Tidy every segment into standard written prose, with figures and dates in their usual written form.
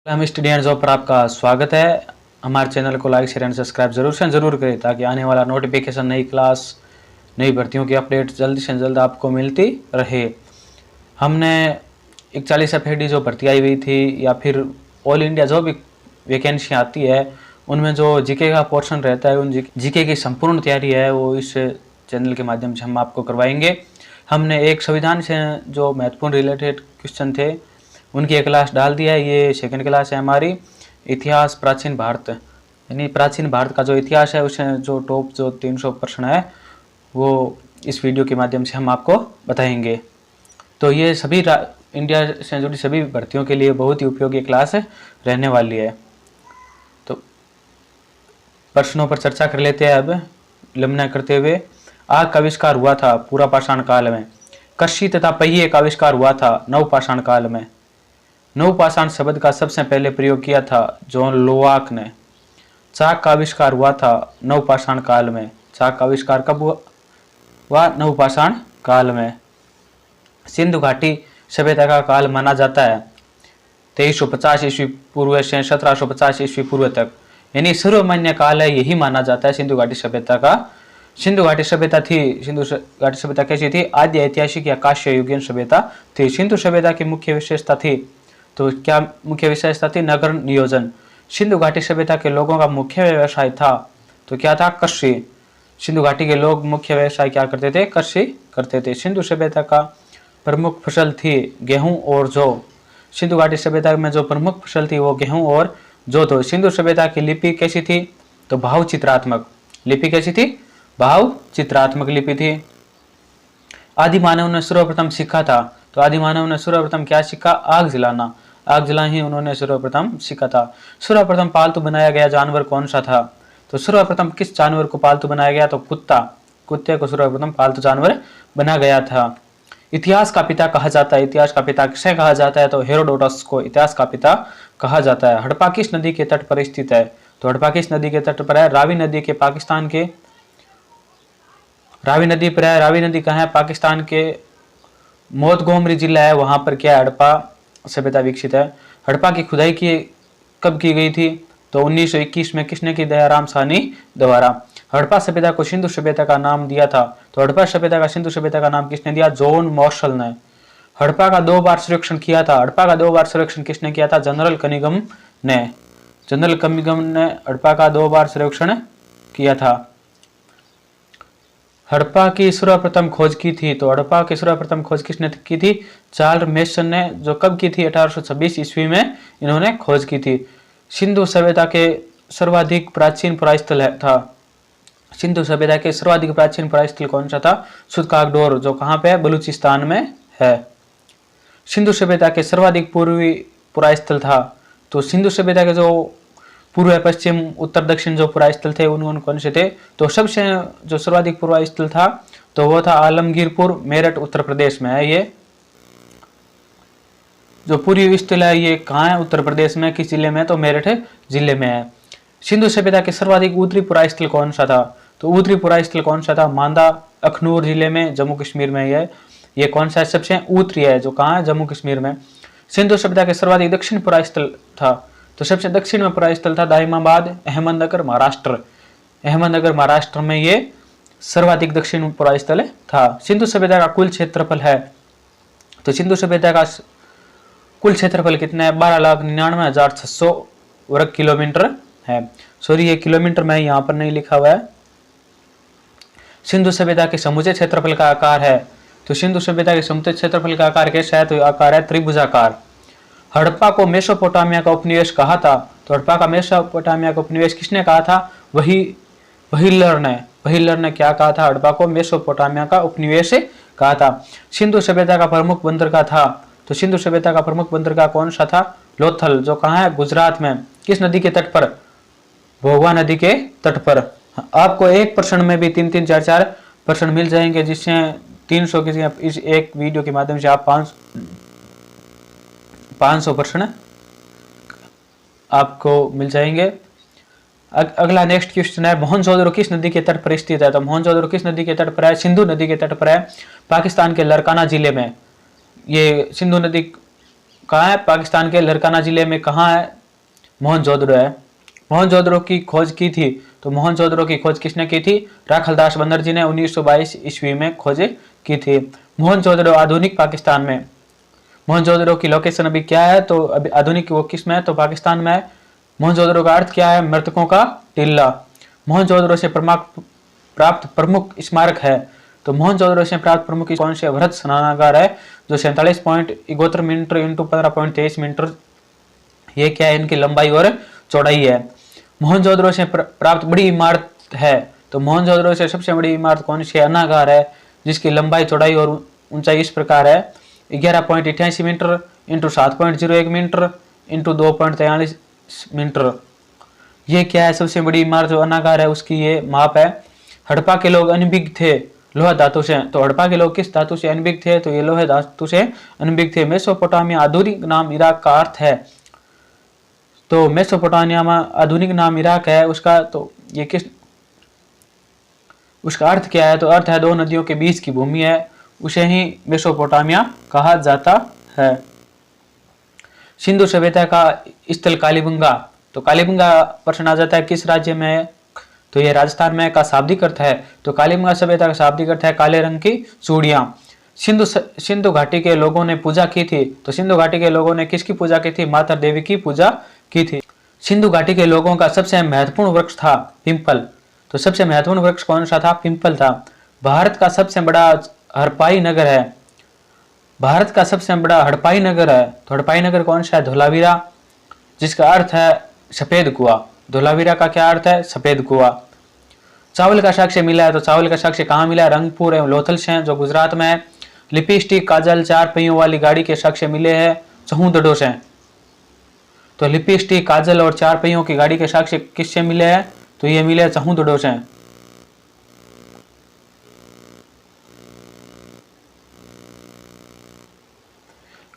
हम student job पर आपका स्वागत है। हमारे चैनल को लाइक शेयर एंड सब्सक्राइब जरूर करें ताकि आने वाला नोटिफिकेशन, नई क्लास, नई भर्तियों की अपडेट जल्द से जल्द आपको मिलती रहे। हमने 41 जो भर्ती आई हुई थी या फिर ऑल इंडिया जो भी वैकेंसी आती है उनमें जो जीके का पोर्शन रहता है, उन जीके की संपूर्ण तैयारी है वो इस चैनल के माध्यम से हम आपको करवाएंगे। हमने एक संविधान से जो महत्वपूर्ण रिलेटेड क्वेश्चन थे उनकी एक क्लास डाल दिया है। ये सेकंड क्लास है हमारी, इतिहास प्राचीन भारत, यानी प्राचीन भारत का जो इतिहास है उसमें जो टॉप जो 300 प्रश्न है वो इस वीडियो के माध्यम से हम आपको बताएंगे। तो ये सभी इंडिया से जुड़ी सभी भर्तियों के लिए बहुत ही उपयोगी क्लास रहने वाली है। तो प्रश्नों पर चर्चा कर लेते हैं। अब लंबना करते हुए, आग का आविष्कार हुआ था पूरा पाषाण काल में। कश्ती तथा पहिए का आविष्कार हुआ था नवपाषाण काल में। नवपाषाण शब्द का सबसे पहले प्रयोग किया था जॉन लोवाक ने। चाक का आविष्कार हुआ था नवपाषाण काल में। चाक का आविष्कार कब हुआ? नवपाषाण काल में। सिंधु घाटी सभ्यता का काल माना जाता है 2350 ईस्वी पूर्व से 1750 ईस्वी पूर्व तक, यानी सर्वमान्य काल है, यही माना जाता है सिंधु घाटी सभ्यता का। सिंधु घाटी सभ्यता थी, सिंधु घाटी सभ्यता कैसी थी? आद्य ऐतिहासिक या काश्य युगीन सभ्यता थी। सिंधु सभ्यता की मुख्य विशेषता थी, तो क्या मुख्य विशेषता थी? नगर नियोजन। सिंधु घाटी सभ्यता के लोगों का मुख्य व्यवसाय था, तो क्या था? कृषि। सिंधु घाटी के लोग मुख्य व्यवसाय क्या करते थे? कृषि करते थे। सिंधु सभ्यता का प्रमुख फसल थी गेहूं और जौ। सिंधु घाटी सभ्यता में जो प्रमुख फसल थी वो गेहूं और जौ थी। सिंधु सभ्यता की लिपि कैसी थी? तो भाव चित्रात्मक लिपि। कैसी थी? भाव चित्रात्मक लिपि थी। आदि मानव ने सर्वप्रथम सीखा था, तो आदि मानव ने सर्वप्रथम क्या सीखा? आग जलाना। आग जलाना ही उन्होंने सर्वप्रथम सीखा था। सर्वप्रथम पालतू बनाया गया जानवर कौन सा था? तो सर्वप्रथम किस जानवर को पालतू बनाया गया? तो कुत्ता। कुत्ते को सर्वप्रथम पालतू जानवर बना गया था। इतिहास का पिता कहा जाता है। इतिहास का पिता किसे कहा जाता है? तो हेरोडोटस को इतिहास का पिता कहा जाता है। हड़प्पा किस नदी के तट पर स्थित है? तो हड़प्पा किस नदी के तट पर है? रावी नदी के, पाकिस्तान के रावी नदी पर है। रावी नदी कहाँ है? पाकिस्तान के मोंटगोमरी जिला है, वहां पर क्या है? हड़प्पा सभ्यता विकसित है। हड़प्पा की खुदाई की कब की गई थी? तो 1921 में। किसने की? दयाराम साहनी द्वारा। हड़प्पा सभ्यता को सिंधु सभ्यता का नाम दिया था, तो हड़प्पा सभ्यता का सिंधु सभ्यता का नाम किसने दिया? जॉन मार्शल ने। हड़प्पा का 2 बार सर्वेक्षण किया था। हड़प्पा का 2 बार सर्वेक्षण किसने किया था? जनरल कनिंघम ने। जनरल कनिंघम ने हड़प्पा का 2 बार सर्वेक्षण किया था। हड़प्पा की सर्वप्रथम खोज की थी, तो हड़प्पा की सर्वप्रथम खोज किसने की थी? चार्ल्स मेसन ने। जो कब की थी? 1826 ईस्वी में इन्होंने खोज की थी। सिंधु सभ्यता के सर्वाधिक प्राचीन पुरास्थल था। सिंधु सभ्यता के सर्वाधिक प्राचीन पुरास्थल कौन सा था? सुदकागडोर, जो कहाँ पे है? बलूचिस्तान में है। सिंधु सभ्यता के सर्वाधिक पूर्वी पुरास्थल था, तो सिंधु सभ्यता के जो पूर्व, पश्चिम, उत्तर, दक्षिण जो पुरास्थल थे उन कौन से थे? तो सबसे जो सर्वाधिक पुरास्थल था तो वो था आलमगीरपुर, मेरठ, उत्तर प्रदेश में है। ये जो पूर्वी स्थल है ये कहाँ है? उत्तर प्रदेश में। किस जिले में? तो मेरठ जिले में है। सिंधु सभ्यता के सर्वाधिक उत्तरी पुरास्थल कौन सा था? तो उत्तरी पुरास्थल कौन सा था? मांदा, अखनूर जिले में, जम्मू कश्मीर में। ये कौन सा है? सबसे उत्तरी है, जो कहाँ है? जम्मू कश्मीर में। सिंधु सभ्यता के सर्वाधिक दक्षिण पुरास्थल था, तो सबसे दक्षिण में पुरास्थल था दाइमाबाद, अहमदनगर, महाराष्ट्र। अहमदनगर महाराष्ट्र में ये सर्वाधिक दक्षिण पुरास्थल था। सिंधु सभ्यता का कुल क्षेत्रफल है, तो सिंधु सभ्यता का कुल क्षेत्रफल कितना है? 12,99,600 वर्ग किलोमीटर है। सॉरी, ये किलोमीटर में यहाँ पर नहीं लिखा हुआ है। सिंधु सभ्यता के समूचे क्षेत्रफल का आकार है, तो सिंधु सभ्यता के समूचे क्षेत्रफल का आकार कैसा है? तो आकार है त्रिभुजाकार। हड़प्पा को मेसोपोटामिया का उपनिवेश कहा था, तो हड़प्पा का मेसोपोटामिया का उपनिवेश किसने कहा था? वहीलर ने। वहीलर ने क्या कहा था? हड़प्पा को मेसोपोटामिया का उपनिवेश कहा था। सिंधु सभ्यता का प्रमुख बंदरगाह था, तो सिंधु सभ्यता का प्रमुख बंदरगाह कौन सा था? लोथल, जो कहाँ है? गुजरात में। किस नदी के तट पर? भोगवा नदी के तट पर। आपको एक प्रश्न में भी 3-3, 4-4 प्रश्न मिल जाएंगे, जिससे 300 के इस एक वीडियो के माध्यम से आप 500 प्रश्न आपको मिल जाएंगे। अगला नेक्स्ट क्वेश्चन है, मोहनजोदड़ो किस नदी के तट पर स्थित है? तो मोहनजोदड़ो किस नदी के तट पर है? सिंधु नदी के तट पर है, पाकिस्तान के लरकाना जिले में। ये सिंधु नदी कहाँ है? पाकिस्तान के लरकाना जिले में। कहाँ है? मोहनजोदड़ो है। मोहनजोदड़ो की खोज की थी, तो मोहनजोदड़ो की खोज किसने की थी? राखलदास बनर्जी ने 1922 ईस्वी में खोज की थी। मोहनजोदड़ो आधुनिक पाकिस्तान में, मोहनजोदड़ो की लोकेशन अभी क्या है? तो अभी आधुनिक वो किस में है? तो पाकिस्तान में है। मोहनजोदड़ो का अर्थ क्या है? मृतकों का टीला। मोहनजोदड़ो से प्राप्त प्रमुख स्मारक है, तो मोहनजोदड़ो से प्राप्त प्रमुख कौन से? वृहद स्नानागार है, जो 47.71 मीटर इंटू 15.23 मीटर, ये क्या है? इनकी लंबाई और चौड़ाई है। मोहनजोदड़ो से प्राप्त बड़ी इमारत है, तो मोहनजोदड़ो से सबसे बड़ी इमारत कौन सी? अनागार है, जिसकी लंबाई चौड़ाई और ऊंचाई इस प्रकार है 11.88 metre into 7.01 metre into 2.43 metre. ये क्या है? सबसे बड़ी इमारत जो अनागार है उसकी ये माप है। हड़प्पा के लोग अनभिज्ञ थे लोहा धातु से, तो हड़प्पा के लोग किस धातु से अनभिज्ञ थे? तो ये लोहे धातु से अनभिज्ञ थे। मेसोपोटामिया आधुनिक नाम इराक का अर्थ है, तो मेसोपोटामिया में आधुनिक नाम इराक है उसका, तो ये किस, उसका अर्थ क्या है? तो अर्थ है दो नदियों के बीच की भूमि है, उसे ही मेसोपोटामिया कहा जाता है। सिंधु सभ्यता का स्थल कालीबंगा, तो कालीबंगा प्रश्न आ जाता है किस राज्य में है? तो ये राजस्थान में का शाब्दिक अर्थ है, तो कालीबंगा सभ्यता का शाब्दिक अर्थ है काले रंग की चूड़ियां। सिंधु घाटी के लोगों ने पूजा की थी, तो सिंधु घाटी के लोगों ने किसकी पूजा की थी? माता देवी की पूजा की थी। सिंधु घाटी के लोगों का सबसे महत्वपूर्ण वृक्ष था पिंपल, तो सबसे महत्वपूर्ण वृक्ष कौन सा था? पिंपल था। भारत का सबसे बड़ा हड़प्पाई नगर है, भारत का सबसे बड़ा हड़प्पाई नगर है, तो हड़प्पाई नगर कौन सा है? धोलावीरा, जिसका अर्थ है सफेद कुआं। धोलावीरा का क्या अर्थ है? सफेद कुआं। चावल का साक्ष्य मिला है, तो चावल का साक्ष्य कहाँ मिला है? रंगपुर एवं लोथल से, जो गुजरात में है। लिपस्टिक, काजल, चार पहियों वाली गाड़ी के साक्ष्य मिले हैं चहुंदड़ो से, तो लिपस्टिक, काजल और चार पहियों की गाड़ी के साक्ष्य किससे मिले हैं? तो ये मिले चहुंदड़ो से।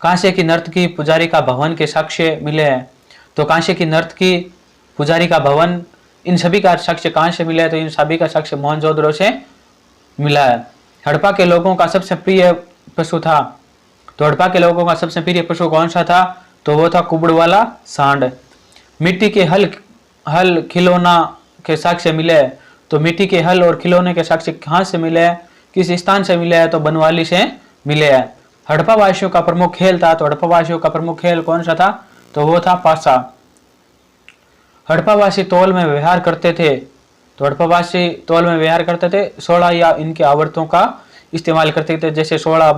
कांसे की नर्तकी पुजारी का भवन के साक्ष्य मिले हैं, तो कांसे की नर्तकी पुजारी का भवन, इन सभी का साक्ष्य कहां से मिला है? तो इन सभी का साक्ष्य मोहनजोदड़ो से मिला है। हड़प्पा के लोगों का सबसे प्रिय पशु था, तो हड़प्पा के लोगों का सबसे प्रिय पशु कौन सा था? तो वो था कुबड़ वाला सांड। मिट्टी के हल खिलौना के साक्ष्य मिले हैं, तो मिट्टी के हल और खिलौने के साक्ष्य कहां से मिले हैं? किस स्थान से मिले हैं? तो बनवाली से मिले हैं। हड़प्पा वासियों का प्रमुख खेल था, तो हड़प्पा वासियों का प्रमुख खेल कौन सा था? तो वो था पासा। हड़प्पावासी तौल में व्यवहार करते थे, तो हड़प्पावासी तौल में व्यवहार करते थे 16 या इनके आवर्तों का इस्तेमाल करते थे, जैसे 16,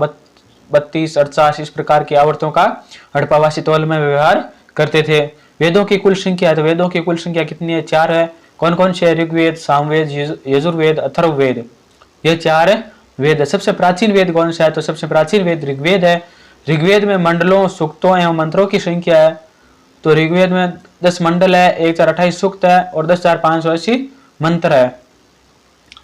32, 48 इस प्रकार की आवर्तों का हड़प्पावासी तौल में व्यवहार करते थे। वेदों की कुल संख्या है, तो वेदों की कुल संख्या कितनी है? 4 है। कौन कौन से? ऋग्वेद, सामवेद, यजुर्वेद, अथर्ववेद, ये 4 वेद है। सबसे प्राचीन वेद कौन सा है? तो सबसे प्राचीन वेद ऋग्वेद है। ऋग्वेद में मंडलों, सूक्तों एवं मंत्रों की संख्या है, तो ऋग्वेद में 10 मंडल है, 1028 सूक्त है और 10,580 मंत्र है।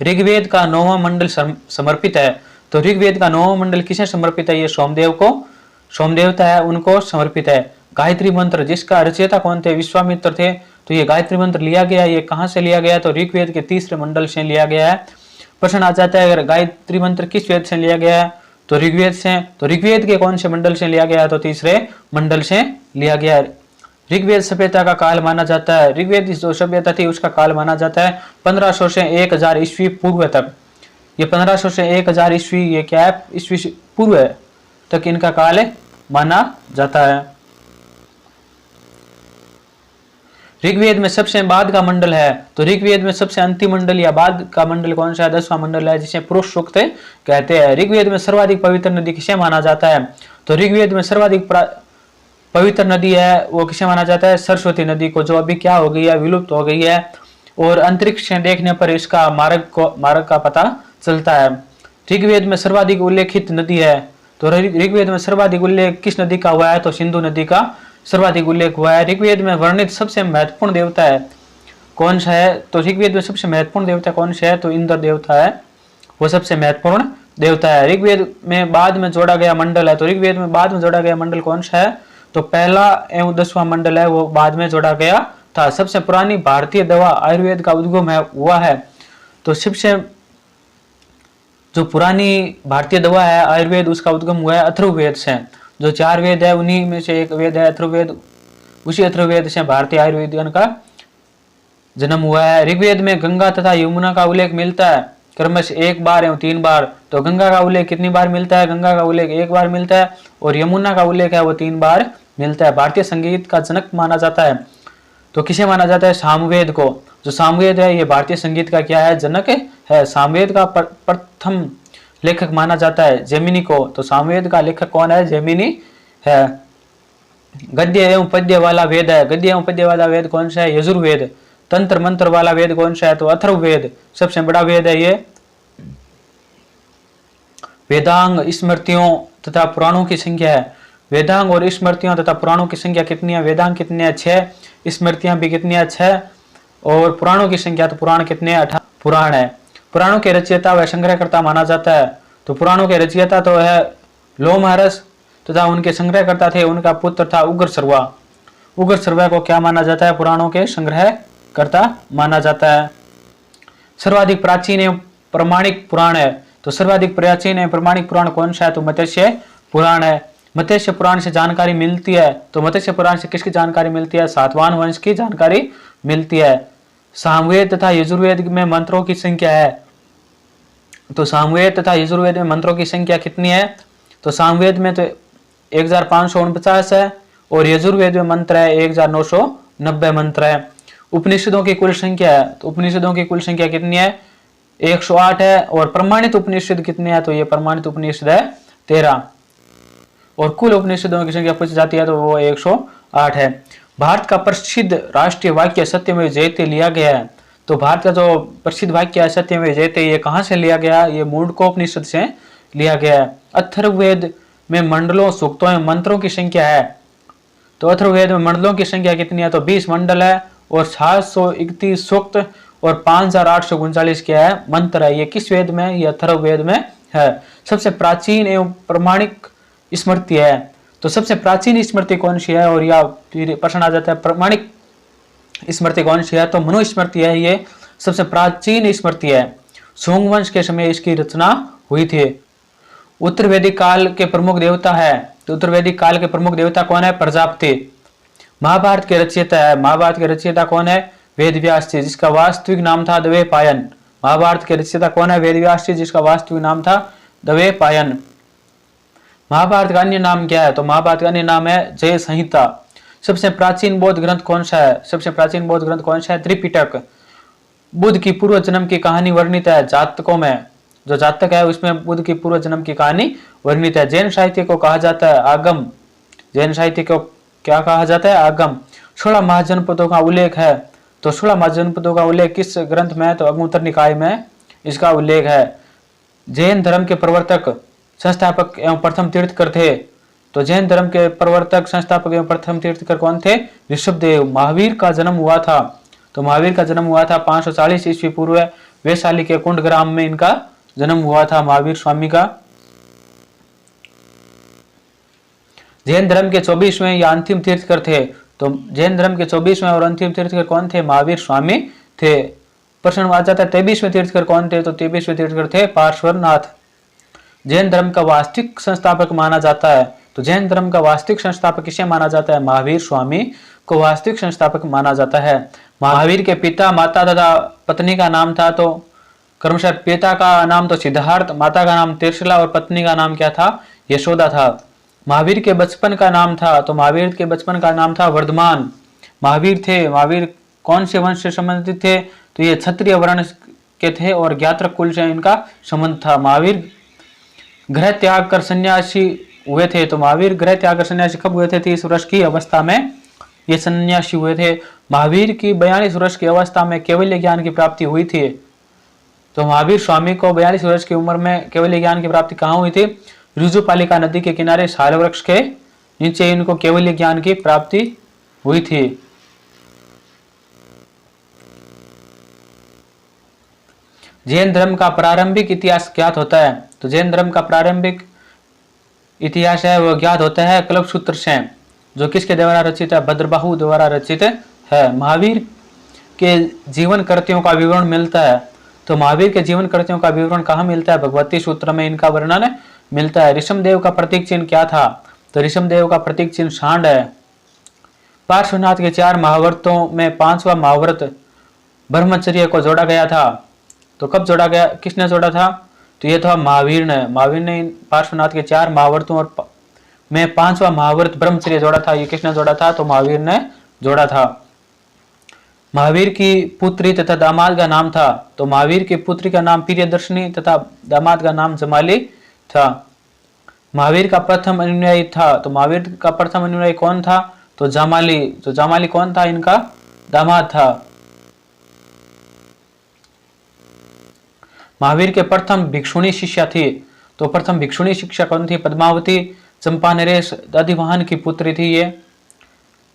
ऋग्वेद का 9वां मंडल समर्पित है, तो ऋग्वेद का 9वां मंडल किसे समर्पित है? ये सोमदेव को, सोमदेवता है उनको समर्पित है। गायत्री मंत्र जिसका रचयिता कौन थे? विश्वामित्र थे, तो ये गायत्री मंत्र लिया गया, ये कहां से लिया गया? तो ऋग्वेद के 3रे मंडल से लिया गया है। प्रश्न आ जाता है अगर गायत्री मंत्र किस वेद से लिया गया है? तो ऋग्वेद से, तो ऋग्वेद के कौन से मंडल से लिया गया है? तो 3रे मंडल से लिया गया है। ऋग्वेद सभ्यता का काल माना जाता है, ऋग्वेद जो सभ्यता थी उसका काल माना जाता है 1500 से 1000 ईस्वी पूर्व तक। ये 1500 से 1000 ईस्वी, ये क्या है? ईस्वी पूर्व तक इनका काल माना जाता है। ऋग्वेद में सबसे बाद का मंडल है, तो ऋग्वेद में सबसे अंतिम मंडल या बाद का मंडल कौन सा है? 10वां मंडल है, जिसे पुरुष सूक्त कहते हैं। ऋग्वेद में सर्वाधिक पवित्र नदी किसे माना जाता है? तो ऋग्वेद में सर्वाधिक पवित्र नदी है वो किसे माना जाता है? सरस्वती नदी को, जो अभी क्या हो गई है? विलुप्त हो गई है, और अंतरिक्ष से देखने पर इसका मार्ग का पता चलता है। ऋग्वेद में सर्वाधिक उल्लेखित नदी है, तो ऋग्वेद में सर्वाधिक उल्लेख किस नदी का हुआ है? तो सिंधु नदी का सर्वाधिक उल्लेख हुआ है। ऋग्वेद में वर्णित सबसे महत्वपूर्ण देवता है कौन सा है? तो ऋग्वेद में सबसे महत्वपूर्ण देवता कौन सा है? तो इंद्र देवता है, वो सबसे महत्वपूर्ण देवता है। ऋग्वेद में बाद में जोड़ा गया मंडल है, तो ऋग्वेद में बाद में जोड़ा गया मंडल कौन सा है? तो पहला एवं 10वां मंडल है वो बाद में जोड़ा गया था। सबसे पुरानी भारतीय दवा आयुर्वेद का उद्गम हुआ है, तो सबसे जो पुरानी भारतीय दवा है आयुर्वेद, उसका उद्गम हुआ है अथर्ववेद से। जो 4 वेद है उन्हीं में से एक वेद है अथर्ववेद, उसी अथर्ववेद से भारतीय आयुर्वेदियन का जन्म हुआ है। ऋग्वेद में गंगा तथा यमुना का उल्लेख मिलता है क्रमश 1 बार एवं 3 बार। तो गंगा का उल्लेख कितनी बार मिलता है? गंगा का उल्लेख 1 बार मिलता है और यमुना का उल्लेख है वो 3 बार मिलता है। भारतीय संगीत का जनक माना जाता है, तो किसे माना जाता है? सामवेद को। जो सामवेद है ये भारतीय संगीत का क्या है? जनक है। सामवेद का प्रथम लेखक माना जाता है जैमिनी को। तो सामवेद का लेखक कौन है? जैमिनी है। गद्य एवं पद्य वाला वेद है। गद्य एवं पद्य वाला वेद कौन सा है? यजुर्वेद। तंत्र मंत्र वाला वेद कौन सा है? तो अथर्ववेद सबसे बड़ा वेद है ये। वेदांग स्मृतियों तथा पुराणों की संख्या है। वेदांग और स्मृतियों तथा पुराणों की संख्या कितनी है? वेदांग कितने हैं? 6। स्मृतियां भी कितनी है? 6। और पुराणों की संख्या, तो पुराण कितने हैं? 18 पुराण है। पुराणों के रचयिता व संग्रहकर्ता माना जाता है। तो पुराणों के रचयिता तो है लोमहर्ष तथा उनके संग्रहकर्ता थे उनका पुत्र था उग्रसर्वा। उग्रसर्वा को क्या माना जाता है? पुराणों के संग्रहकर्ता माना जाता है। सर्वाधिक प्राचीन एवं प्रमाणिक पुराण है। तो सर्वाधिक प्राचीन एवं प्रमाणिक पुराण कौन सा है? तो मत्स्य पुराण है। मत्स्य पुराण से जानकारी मिलती है। तो मत्स्य पुराण से किसकी जानकारी मिलती है? सातवाहन वंश की जानकारी मिलती है। सामवेद तथा यजुर्वेद में मंत्रों की संख्या है। तो सामवेद तथा यजुर्वेद में मंत्रों की संख्या कितनी है? तो सामवेद में तो 1549 है और यजुर्वेद में मंत्र है 1990 मंत्र है। उपनिषदों की कुल संख्या है। तो उपनिषदों की कुल संख्या कितनी है? 108 है। और प्रमाणित उपनिषद कितने हैं? तो ये प्रमाणित उपनिषद है 13। और कुल उपनिषदों की संख्या पूछी जाती है तो वो 108 है। भारत का प्रसिद्ध राष्ट्रीय वाक्य सत्यमेव जयते लिया गया है। तो भारत का जो प्रसिद्ध वाक्य है सत्यमेव जयते, ये कहाँ से लिया गया? ये मुंडकोपनिषद से लिया गया है। अथर्ववेद में मंडलों, सूक्तों एवं मंत्रों की संख्या है। तो अथर्ववेद में मंडलों की संख्या कितनी है? तो 20 मंडल है और 731 सूक्त और 5839 क्या है? मंत्र है। ये किस वेद में? ये अथर्ववेद में है। सबसे प्राचीन एवं प्रमाणिक स्मृति है। तो सबसे प्राचीन स्मृति कौन सी है? और या फिर प्रश्न आ जाता है प्रमाणिक स्मृति कौन सी है? तो मनुस्मृति है। ये सबसे प्राचीन स्मृति है। सोंग वंश के समय इसकी रचना हुई थी। उत्तर वैदिक काल के प्रमुख देवता है। तो उत्तर वैदिक काल के प्रमुख देवता कौन है? प्रजापति। महाभारत के रचयिता है। महाभारत के रचयिता कौन है? वेदव्यास जी, जिसका वास्तविक नाम था द्वैपायन। महाभारत के रचयिता कौन है? वेदव्यास जी, जिसका वास्तविक नाम था द्वैपायन। महाभारत का अन्य नाम क्या है? तो महाभारत का अन्य नाम है जय संहिता। सबसे प्राचीन बौद्ध ग्रंथ कौन सा है? सबसे प्राचीन बौद्ध ग्रंथ कौन सा है? त्रिपिटक। बुद्ध की पूर्व जन्म की कहानी वर्णित है जातकों में। जो जातक है उसमें बुद्ध की पूर्व जन्म की कहानी वर्णित है। जैन साहित्य को कहा जाता है आगम। जैन साहित्य को क्या कहा जाता है? आगम। 16 महाजनपदों का उल्लेख है। तो 16 महाजनपदों का उल्लेख किस ग्रंथ में है? तो अंगुत्तर निकाय में इसका उल्लेख है। जैन धर्म के प्रवर्तक, संस्थापक एवं प्रथम तीर्थकर थे। तो जैन धर्म के प्रवर्तक, संस्थापक एवं प्रथम तीर्थकर कौन थे? ऋषभदेव। महावीर का जन्म हुआ था। तो महावीर का जन्म हुआ था 540 ईस्वी पूर्व वैशाली के कुंड ग्राम में इनका जन्म हुआ था, महावीर स्वामी का। जैन धर्म के 24वें या अंतिम तीर्थकर थे। तो जैन धर्म के 24वें और अंतिम तीर्थकर कौन थे? महावीर स्वामी थे। प्रश्न आ जाता है 23वें तीर्थकर कौन थे? तो 23वें तीर्थकर थे पार्श्वनाथ। जैन धर्म का वास्तविक संस्थापक माना जाता है। तो जैन धर्म का वास्तविक संस्थापक किसे माना जाता है? महावीर स्वामी को वास्तविक संस्थापक माना जाता है। महावीर के पिता, माता तथा पत्नी का नाम था तो क्रमशः पिता का नाम तो सिद्धार्थ, माता का नाम तिरसला और पत्नी का नाम क्या था? यशोदा था। महावीर के बचपन का नाम था तो महावीर के बचपन का नाम था वर्धमान। महावीर थे, महावीर कौन से वंश से संबंधित थे? तो ये क्षत्रिय वर्ण के थे और ज्ञात्रक कुल से इनका संबंध था। महावीर गृह त्याग कर सन्यासी हुए थे। तो महावीर गृह त्याग कर सन्यासी कब हुए थे? 30 वर्ष की अवस्था में ये सन्यासी हुए थे। महावीर की 42 वर्ष की अवस्था में केवल्य ज्ञान की प्राप्ति हुई थी। तो महावीर स्वामी को 42 वर्ष की उम्र में केवल्य ज्ञान की प्राप्ति कहाँ हुई थी? ऋजुपालिका नदी के किनारे साल वृक्ष के नीचे इनको केवल्य ज्ञान की प्राप्ति हुई थी। जैन धर्म का प्रारंभिक इतिहास ज्ञात होता है। तो जैन धर्म का प्रारंभिक इतिहास है वो ज्ञात होता है कल्पसूत्र से, जो किसके द्वारा रचित है? भद्रबाहु द्वारा रचित है। महावीर के जीवन कृत्यों का विवरण मिलता है। तो महावीर के जीवन कृत्यों का विवरण कहाँ मिलता है? भगवती सूत्र में इनका वर्णन मिलता है। ऋषभदेव का प्रतीक चिन्ह क्या था? तो ऋषभदेव का प्रतीक चिन्ह सांड है। पार्श्वनाथ के 4 महाव्रतों में 5वां महाव्रत ब्रह्मचर्य को जोड़ा गया था। तो कब जोड़ा गया, किसने जोड़ा था? तो ये था महावीर ने। महावीर ने पार्श्वनाथ के 4 महाव्रतों और में 5वां महाव्रत ब्रह्मचर्य जोड़ा था। ये किसने जोड़ा था? तो महावीर ने जोड़ा था। महावीर की पुत्री तथा दामाद का नाम था। तो महावीर की पुत्री का नाम प्रियदर्शनी तथा दामाद का नाम जमाली था। महावीर का प्रथम अनुयायी था। तो महावीर का प्रथम अनुयायी कौन था? तो जामाली। तो जामाली कौन था? इनका दामाद था। महावीर के प्रथम भिक्षुणी शिष्या थी। तो प्रथम भिक्षुणी शिक्षा कौन थी? पद्मावती चंपा नरेश दादीवाहन की पुत्री थी ये।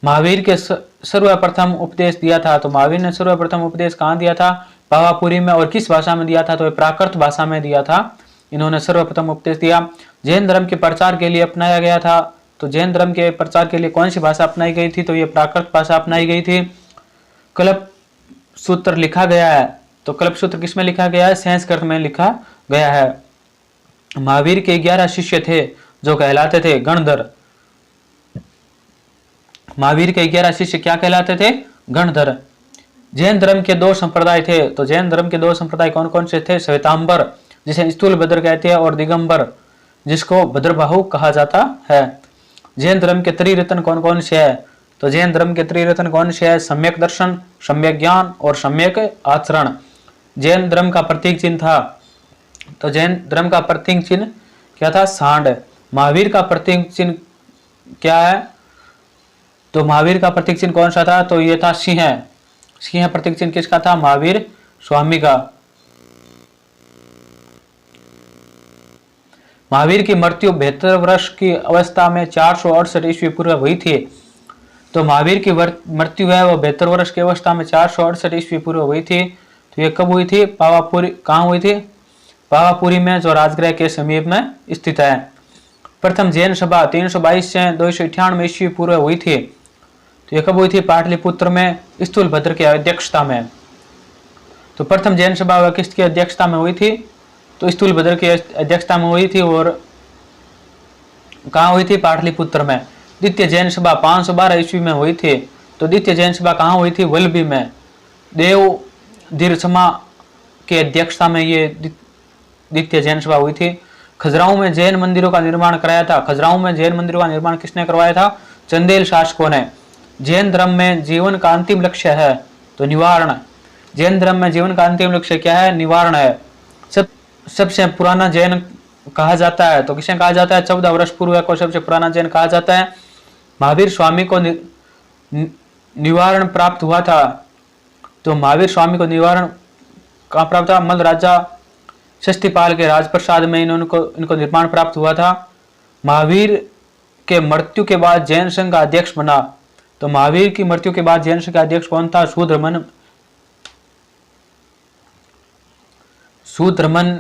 महावीर के सर्वप्रथम उपदेश दिया था। तो महावीर ने सर्वप्रथम उपदेश कहाँ दिया था? पावापुरी में। और किस भाषा में दिया था? तो प्राकृत भाषा में दिया था। इन्होंने सर्वप्रथम उपदेश दिया। जैन धर्म के प्रचार के लिए अपनाया गया था। तो जैन धर्म के प्रचार के लिए कौन सी भाषा अपनाई गई थी? तो ये प्राकृत भाषा अपनाई गई थी। कल्प सूत्र लिखा गया है। तो कल्प सूत्र किसमें लिखा गया है? संस्कृत में लिखा गया है। महावीर के 11 शिष्य थे जो कहलाते थे गणधर। महावीर के 11 शिष्य क्या कहलाते थे? गणधर। जैन धर्म के 2 संप्रदाय थे। तो जैन धर्म के 2 संप्रदाय कौन कौन से थे? श्वेतांबर जिसे स्थूल भद्र कहते हैं, और दिगंबर जिसको भद्रबाहु कहा जाता है। जैन धर्म के त्रिरत्न कौन कौन से है? तो जैन धर्म के त्रिरत्न कौन से है? सम्यक दर्शन, सम्यक ज्ञान और सम्यक आचरण। जैन धर्म का प्रतीक चिन्ह था। तो जैन धर्म का प्रतीक चिन्ह क्या था? सांड। महावीर का प्रतीक चिन्ह क्या है? तो महावीर का प्रतीक चिन्ह कौन सा था? तो ये था सिंह। सिंह प्रतीक चिन्ह किसका था? महावीर स्वामी का। महावीर की मृत्यु 72 वर्ष की अवस्था में 468 ईस्वी पूर्व हुई थी। तो महावीर की मृत्यु है वो 72 वर्ष की अवस्था में 468 ईस्वी पूर्व हुई थी। तो ये कब हुई थी? पावापुरी। कहाँ हुई थी? पावापुरी में, जो राजगृह के समीप में स्थित है। प्रथम जैन सभा 322 से 298 ईस्वी पूर्व हुई थी। तो ये कब हुई थी? पाटलिपुत्र में स्थूलभद्र की अध्यक्षता में। तो प्रथम जैन सभा किसकी अध्यक्षता में हुई थी? तो स्थूलभद्र की अध्यक्षता में हुई थी। और कहाँ हुई थी? पाटलिपुत्र में। द्वितीय जैन सभा 512 ईस्वी में हुई थी। तो द्वितीय जैन सभा कहाँ हुई थी? वल्लभी में। देव धीरसमा की अध्यक्षता में ये द्वितीय जैन सभा हुई थी। खजुराहो में जैन मंदिरों का निर्माण कराया था। खजुराहो में जैन मंदिरों का निर्माण किसने करवाया था? चंदेल शासकों ने। जैन धर्म में जीवन का अंतिम लक्ष्य है तो निवारण। जैन धर्म में जीवन का अंतिम लक्ष्य क्या है? निवारण है। सबसे पुराना जैन कहा जाता है। तो किसे कहा जाता है? 14 वर्ष पूर्व को सबसे पुराना जैन कहा जाता है। महावीर स्वामी को निवारण प्राप्त हुआ था। तो महावीर स्वामी को निवारण कहाँ प्राप्त था? मल्ल राजा षष्ठीपाल के राजप्रसाद में इनको निर्माण प्राप्त हुआ था। महावीर के मृत्यु के बाद जैन संघ का अध्यक्ष बना। तो महावीर की मृत्यु के बाद जैन संघ का अध्यक्ष कौन था? शूद्रमन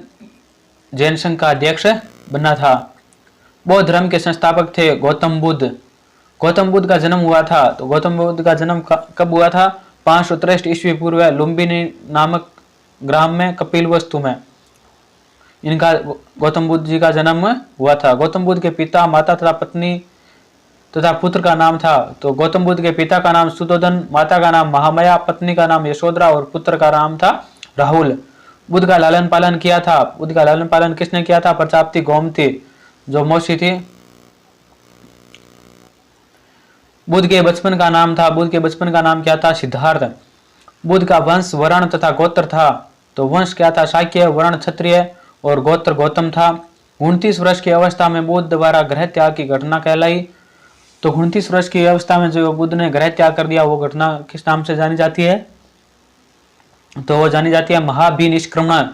जैन संघ का अध्यक्ष बना था। बौद्ध धर्म के संस्थापक थे गौतम बुद्ध। गौतम बुद्ध का जन्म हुआ था। तो गौतम बुद्ध का जन्म कब हुआ था? 563 ईस्वी पूर्व लुम्बिनी नामक ग्राम में कपिलवस्तु में इनका गौतम बुद्ध जी का जन्म हुआ था। गौतम बुद्ध के पिता, माता तथा पत्नी तथा पुत्र का नाम था। तो गौतम बुद्ध के पिता का नाम सुदोधन, माता का नाम महामाया, पत्नी का नाम यशोधरा और पुत्र का नाम था राहुल। बुद्ध का लालन पालन किया था। बुद्ध का लालन पालन किसने किया था? प्रजापति गोमती जो मौसी थी। बुद्ध के बचपन का नाम था। बुद्ध के बचपन का नाम क्या था? सिद्धार्थ। बुद्ध का वंश वर्ण तथा गोत्र था। तो वंश क्या था? शाक्य, वर्ण क्षत्रिय और गोत्र गौतम था। 29 वर्ष की अवस्था में बुद्ध द्वारा गृह त्याग की घटना कहलाई। तो 29 वर्ष की अवस्था में जो बुद्ध ने गृह त्याग कर दिया वो घटना किस नाम से जानी जाती है? तो वो जानी जाती है महाभिनिष्क्रमण,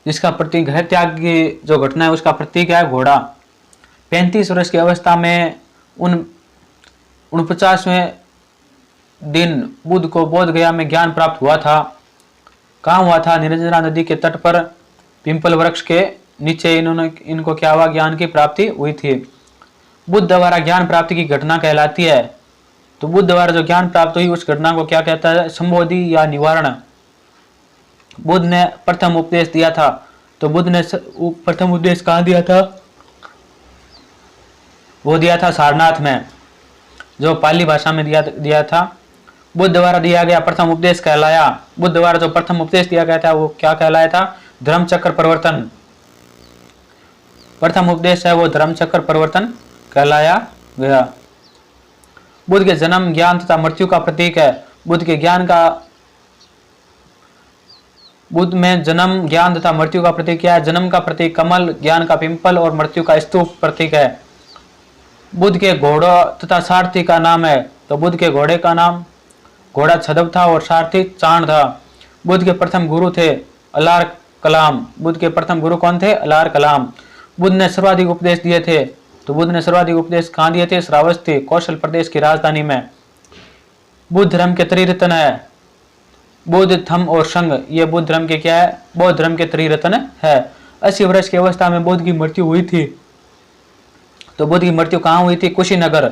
जिसका प्रतीक गृह त्याग की जो घटना है उसका प्रतीक है घोड़ा। 35 वर्ष की अवस्था में 49वें दिन बुद्ध को बोध गया में ज्ञान प्राप्त हुआ था। कहाँ हुआ था? निरंजना नदी के तट पर पिंपल वृक्ष के नीचे इनको क्या हुआ? ज्ञान की प्राप्ति हुई थी। बुद्ध द्वारा ज्ञान प्राप्ति की घटना कहलाती है। तो बुद्ध द्वारा जो ज्ञान प्राप्त हुई उस घटना को क्या कहता है? संबोधि या निवारण। बुद्ध ने प्रथम उपदेश दिया था। तो बुद्ध ने प्रथम उपदेश कहाँ दिया था? वो दिया था सारनाथ में। जो पाली भाषा में दिया था। बुद्ध द्वारा दिया गया प्रथम उपदेश कहलाया, बुद्ध द्वारा जो प्रथम उपदेश दिया गया था वो क्या कहलाया था? धर्मचक्र परिवर्तन। प्रथम उपदेश है वो धर्मचक्र परिवर्तन कहलाया गया। बुद्ध के जन्म, ज्ञान तथा मृत्यु का प्रतीक है। बुद्ध में जन्म, ज्ञान तथा मृत्यु का प्रतीक क्या है? जन्म का प्रतीक कमल, ज्ञान का पिंपल और मृत्यु का स्तूप प्रतीक है। बुद्ध के घोड़ा तथा सारथी का नाम है, तो बुद्ध के घोड़े का नाम घोड़ा छदव था और सारथी चाण था। बुद्ध के प्रथम गुरु थे अलार कलाम। बुद्ध के प्रथम गुरु कौन थे? अलार कलाम। बुद्ध ने सर्वाधिक उपदेश दिए थे, तो बुद्ध ने सर्वाधिक उपदेश कहाँ दिए थे? श्रावस्ती, कौशल प्रदेश की राजधानी में। बुद्ध धर्म के त्रिरत्न है बुद्ध, धम्म और संघ, ये बुद्ध धर्म के क्या है? बौद्ध धर्म के त्रिरत्न है। 80 वर्ष की अवस्था में बुद्ध की मृत्यु हुई थी। तो बुद्ध की मृत्यु कहाँ हुई थी? कुशीनगर,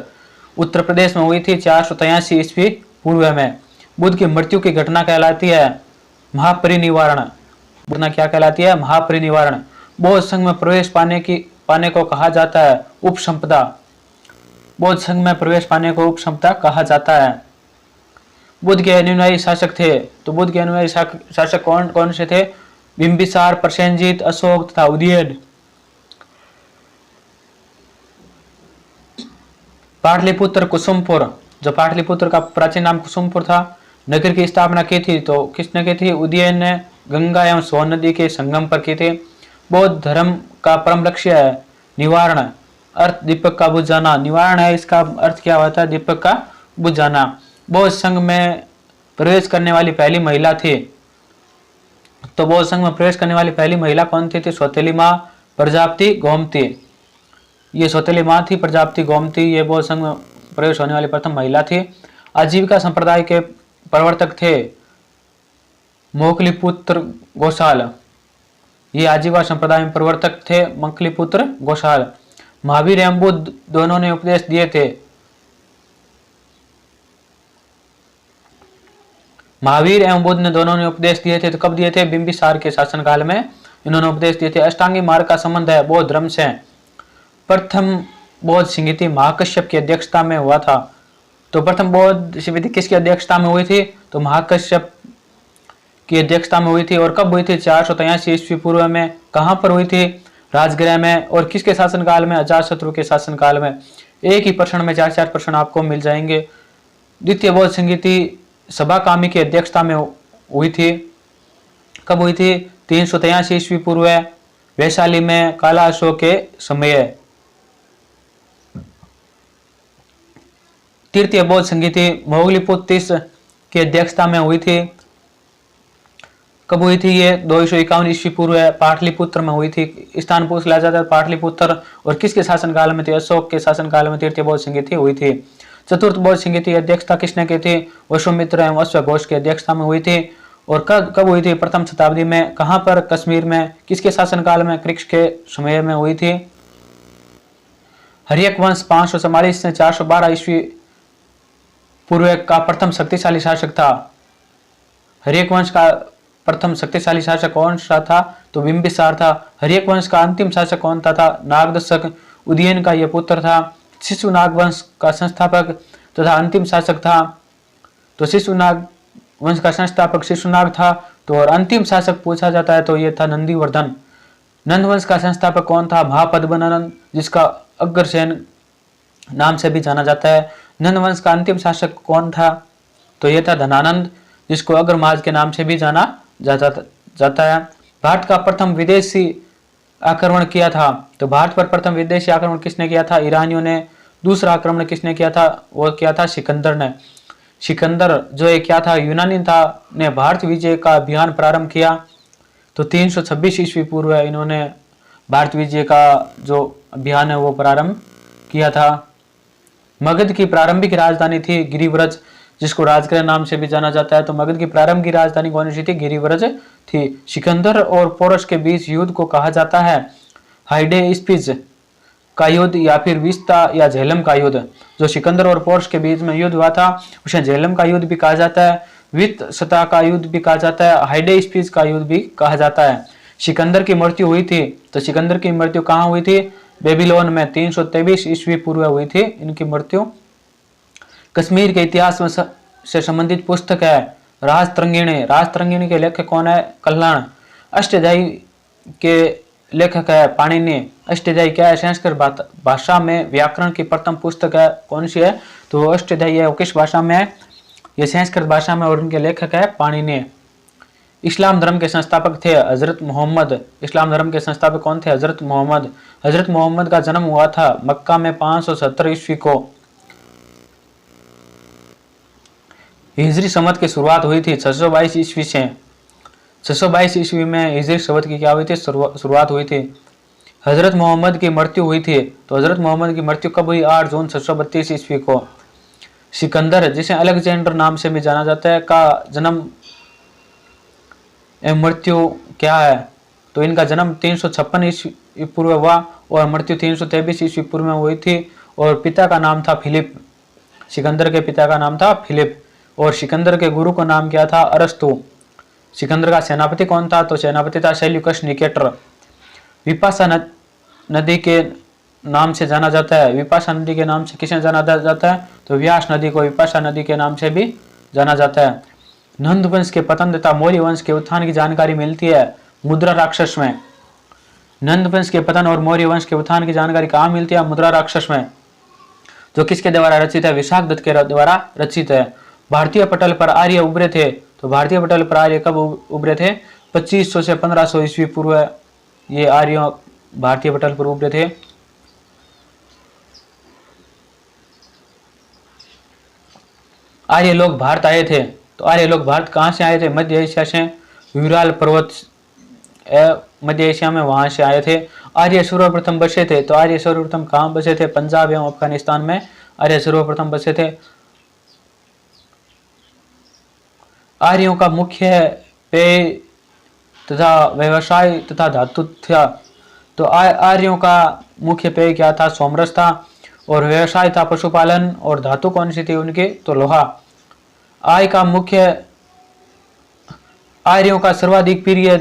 उत्तर प्रदेश में हुई थी 483 ईस्वी पूर्व में। बुद्ध की मृत्यु की घटना कहलाती है महापरिनिर्वाण। घटना क्या कहलाती है? महापरिनिर्वाण। बौद्ध संघ में प्रवेश पाने को कहा जाता है उपसंपदा। बौद्ध संघ में प्रवेश पाने को उपसंपदा कहा जाता है। बुद्ध के अनुयायी शासक थे, तो बुद्ध के अनुयायी शासक कौन कौन से थे? बिंबिसार, प्रसेनजीत, अशोक तथा उदयन। पाटलिपुत्र, कुसुमपुर, जो पाटलिपुत्र का प्राचीन नाम कुसुमपुर था, नगर की स्थापना की थी तो किसने की थी? उदयन ने गंगा एवं सोन नदी के संगम पर की थी। बौद्ध धर्म का परम लक्ष्य है निवारण, अर्थ दीपक का बुझ जाना। निवारण है, इसका अर्थ क्या होता है? दीपक का बुझ जाना। बौद्ध संघ में प्रवेश करने वाली पहली महिला थी, तो बौद्ध संघ में प्रवेश करने वाली पहली महिला कौन थी? सौतेली माँ प्रजापति गोमती। ये सौतेली माँ थी प्रजापति गोमती, ये बौद्ध संघ में प्रवेश होने वाली प्रथम महिला थी। आजीविका संप्रदाय के प्रवर्तक थे मोकलीपुत्र गोसाल, ये आजीविका संप्रदाय में प्रवर्तक थे मोकलीपुत्र गोसाल। महावीर एवं बुद्ध दोनों ने उपदेश दिए थे। महावीर एवं बुद्ध ने दोनों ने उपदेश दिए थे, तो कब दिए थे? बिंबिसार के शासनकाल में इन्होंने उपदेश दिए थे। अष्टांगी मार्ग का संबंध है बौद्ध धर्म से। प्रथम बौद्ध संहिता महाकश्यप की अध्यक्षता में हुआ था, तो प्रथम बौद्ध संहिता किसकी अध्यक्षता में हुई थी? तो महाकश्यप की अध्यक्षता में हुई थी। और कब हुई थी? 483 ईस्वी पूर्व में। कहां पर हुई थी? राजगृह में। और किसके शासनकाल में? अजातशत्रु के शासनकाल में। एक ही प्रश्न में 4-4 प्रश्न आपको मिल जाएंगे। द्वितीय बौद्ध संहिता सभा कामी की अध्यक्षता में हुई थी। कब हुई थी? 383 ईस्वी पूर्व, वैशाली में, काला अशोक के समय। तृतीय बौद्ध संहिता मोगलीपुत्र की अध्यक्षता में हुई थी। कब हुई थी? ये 251 ईस्वी पूर्व, पाटलिपुत्र में हुई थी। स्थान पूछ लिया जाता है पाटलिपुत्र। और किसके शासनकाल में थी? अशोक के शासनकाल में तृतीय बौद्ध संहिता हुई थी। चतुर्थ बौद्ध संहिता की अध्यक्षता किसने की थी? वसुमित्र एवं अश्वघोष की अध्यक्षता में हुई थी। और कब हुई थी? प्रथम शताब्दी में। कहां पर? कश्मीर में। किसके शासनकाल में? कृष्ण के समय में हुई थी। हर्यक वंश 544 से 412 ईस्वी पूर्व का प्रथम शक्तिशाली शासक था। हर्यक वंश का प्रथम शक्तिशाली शासक कौन सा था? तो बिंबिसार था। हर्यक वंश का अंतिम शासक कौन था? नागदशक उदयन का यह पुत्र था। शिशुनाग वंश का संस्थापक तथा अंतिम शासक था, तो शिशुनाग वंश का संस्थापक शिशुनाग था। तो और अंतिम शासक पूछा जाता है तो यह था नंदीवर्धन। नंद वंश का संस्थापक कौन था? महापद्मनंद, जिसका अग्रसेन नाम से भी जाना जाता है। नंद वंश का अंतिम शासक कौन था? तो यह था धनानंद, जिसको अग्रमाज के नाम से भी जाना जाता है। भारत का प्रथम विदेशी आक्रमण किया था, तो भारत पर प्रथम विदेशी आक्रमण किसने किया था? ईरानियों ने। दूसरा आक्रमण किसने किया था? वो किया था सिकंदर ने। सिकंदर जो एक क्या था? यूनानी था, ने भारत विजय का अभियान प्रारंभ किया। तो 326 ईस्वी पूर्व इन्होंने भारत विजय का जो अभियान है वो प्रारंभ किया था। मगध की प्रारंभिक राजधानी थी गिरिव्रज, जिसको राजगृह नाम से भी जाना जाता है। तो मगध की प्रारंभ की राजधानी कौन सी थी? गिरिव्रज थी। सिकंदर और पोरस के बीच युद्ध को कहा जाता है हाइडेस्पिस का युद्ध या फिर विस्ता या झेलम का युद्ध। जो सिकंदर और पोरस के बीच में युद्ध हुआ था उसे झेलम का युद्ध भी कहा जाता है, विस्ता का युद्ध भी कहा जाता है, हाइडेस्पिस का युद्ध भी कहा जाता है। सिकंदर की मृत्यु हुई थी, तो सिकंदर की मृत्यु कहाँ हुई थी? बेबीलोन में 323 ईस्वी पूर्व हुई थी इनकी मृत्यु। कश्मीर के इतिहास में से संबंधित पुस्तक है राज तरंगिणी। राज तरंगिणी के लेखक कौन है? कल्याण। अष्टाध्यायी के लेखक है पाणिनि। अष्टाध्यायी क्या है? संस्कृत भाषा में व्याकरण की प्रथम पुस्तक है, कौन सी है? तो वो अष्टाध्यायी है। वो किस भाषा में है? ये संस्कृत भाषा में, और उनके लेखक है पाणिनि। इस्लाम धर्म के संस्थापक थे हजरत मोहम्मद। इस्लाम धर्म के संस्थापक कौन थे? हजरत मोहम्मद। हजरत मोहम्मद का जन्म हुआ था मक्का में 570 ईस्वी को। हिजरी संवत की शुरुआत हुई थी 622 ईस्वी से। 622 ईस्वी में हिजरी संवत की क्या हुई थी? शुरुआत हुई थी। हजरत मोहम्मद की मृत्यु हुई थी, तो हजरत मोहम्मद की मृत्यु कब हुई? 8 जून 632 ईस्वी को। सिकंदर, जिसे अलेक्जेंडर नाम से भी जाना जाता है, का जन्म एवं मृत्यु क्या है? तो इनका जन्म 356 ईस्वी पूर्व हुआ और मृत्यु 323 ईस्वी पूर्व में हुई थी। और पिता का नाम था फिलिप। सिकंदर के पिता का नाम था फिलिप, और सिकंदर के गुरु का नाम क्या था? अरस्तु। सिकंदर का सेनापति कौन था? तो सेनापति था सेल्यूकस निकेटर। विपाशा नदी के नाम से जाना जाता है। विपाशा नदी के नाम से किसे जाना जाता है? तो व्यास नदी को विपाशा नदी के नाम से भी जाना जाता है। नंद वंश के पतन तथा मौर्य वंश के उत्थान की जानकारी मिलती है मुद्रा राक्षस में। नंद वंश के पतन और मौर्य वंश के उत्थान की जानकारी कहाँ मिलती है? मुद्रा राक्षस में, जो किसके द्वारा रचित है? विशाखदत्त के द्वारा रचित है। भारतीय पटल पर आर्य उभरे थे, तो भारतीय पटल पर आर्य कब उभरे थे? 2500 से 1500 ईस्वी पूर्व ये आर्य भारतीय पटल पर उभरे थे। आर्य लोग भारत आए थे, तो आर्य लोग भारत कहाँ से आए थे? मध्य एशिया से। विराल पर्वत मध्य एशिया में, वहां से आए थे। आर्य सर्वप्रथम बसे थे, तो आर्य सर्वप्रथम कहाँ बसे थे? पंजाब एवं अफगानिस्तान में आर्य सर्वप्रथम बसे थे। आर्यों का मुख्य पेय तथा व्यवसाय तथा धातु था, तो आर्यों का मुख्य पेय क्या था? सोमरस था। और व्यवसाय था पशुपालन, और धातु कौन सी थी उनकी? तो लोहा। आय का मुख्य आर्यों का सर्वाधिक प्रिय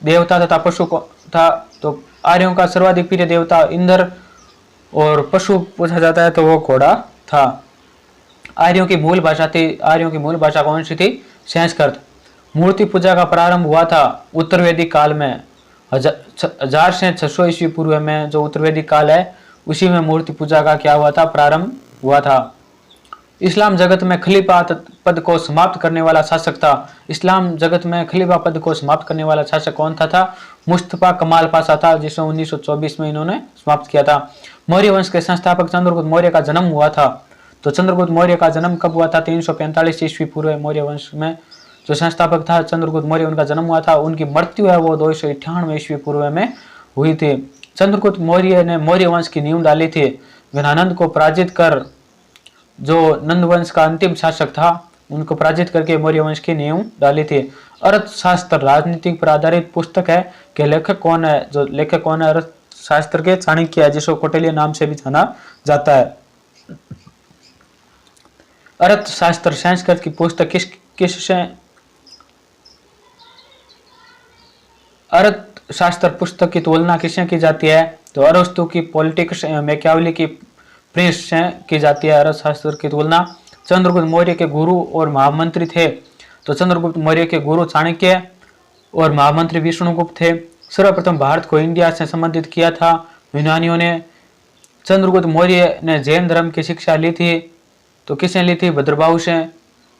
देवता तथा पशु था, तो आर्यों का सर्वाधिक प्रिय देवता इंद्र, और पशु पूछा जाता है तो वो घोड़ा था। आर्यों की मूल भाषा थी, आर्यों की मूल भाषा कौन सी थी? संस्कृत। मूर्ति पूजा का प्रारंभ हुआ था उत्तर वैदिक काल में। 1000 से 600 ईस्वी पूर्व में जो उत्तर वैदिक काल है, उसी में मूर्ति पूजा का क्या हुआ था? प्रारंभ हुआ था। इस्लाम जगत में खलीफा पद को समाप्त करने वाला शासक था। इस्लाम जगत में खलीफा पद को समाप्त करने वाला शासक कौन था? मुस्तफा कमाल पाशा था, जिसे 1924 में इन्होंने समाप्त किया था। मौर्य वंश के संस्थापक चंद्रगुप्त मौर्य का जन्म हुआ था, तो चंद्रगुप्त मौर्य का जन्म कब हुआ था? 345 ईस्वी पूर्व। मौर्य वंश में जो संस्थापक था चंद्रगुप्त मौर्य, उनका जन्म हुआ था। उनकी मृत्यु है वो 298 ईस्वी पूर्व में हुई थी। चंद्रगुप्त मौर्य ने मौर्य वंश की नींव डाली थी। घनानंद को पराजित कर, जो नंद वंश का अंतिम शासक था, उनको पराजित करके मौर्य वंश की नींव डाली थी। अर्थशास्त्र राजनीति पर आधारित पुस्तक है कि लेखक कौन है? जो लेखक कौन है अर्थशास्त्र के? चाणक्य है, जिसको कौटिल्य नाम से भी जाना जाता है। अर्थशास्त्र संस्कृत की पुस्तक किससे अर्थशास्त्र पुस्तक की तुलना किससे की जाती है? तो अरस्तु की पॉलिटिक्स एवं मैकियावेली की प्रिंस से की जाती है अर्थशास्त्र की तुलना। चंद्रगुप्त मौर्य के गुरु और महामंत्री थे, तो चंद्रगुप्त मौर्य के गुरु चाणक्य और महामंत्री विष्णुगुप्त थे। सर्वप्रथम भारत को इंडिया से संबंधित किया था यूनानियों ने। चंद्रगुप्त मौर्य ने जैन धर्म की शिक्षा ली थी, तो किसने ली थी? भद्रबाहु से।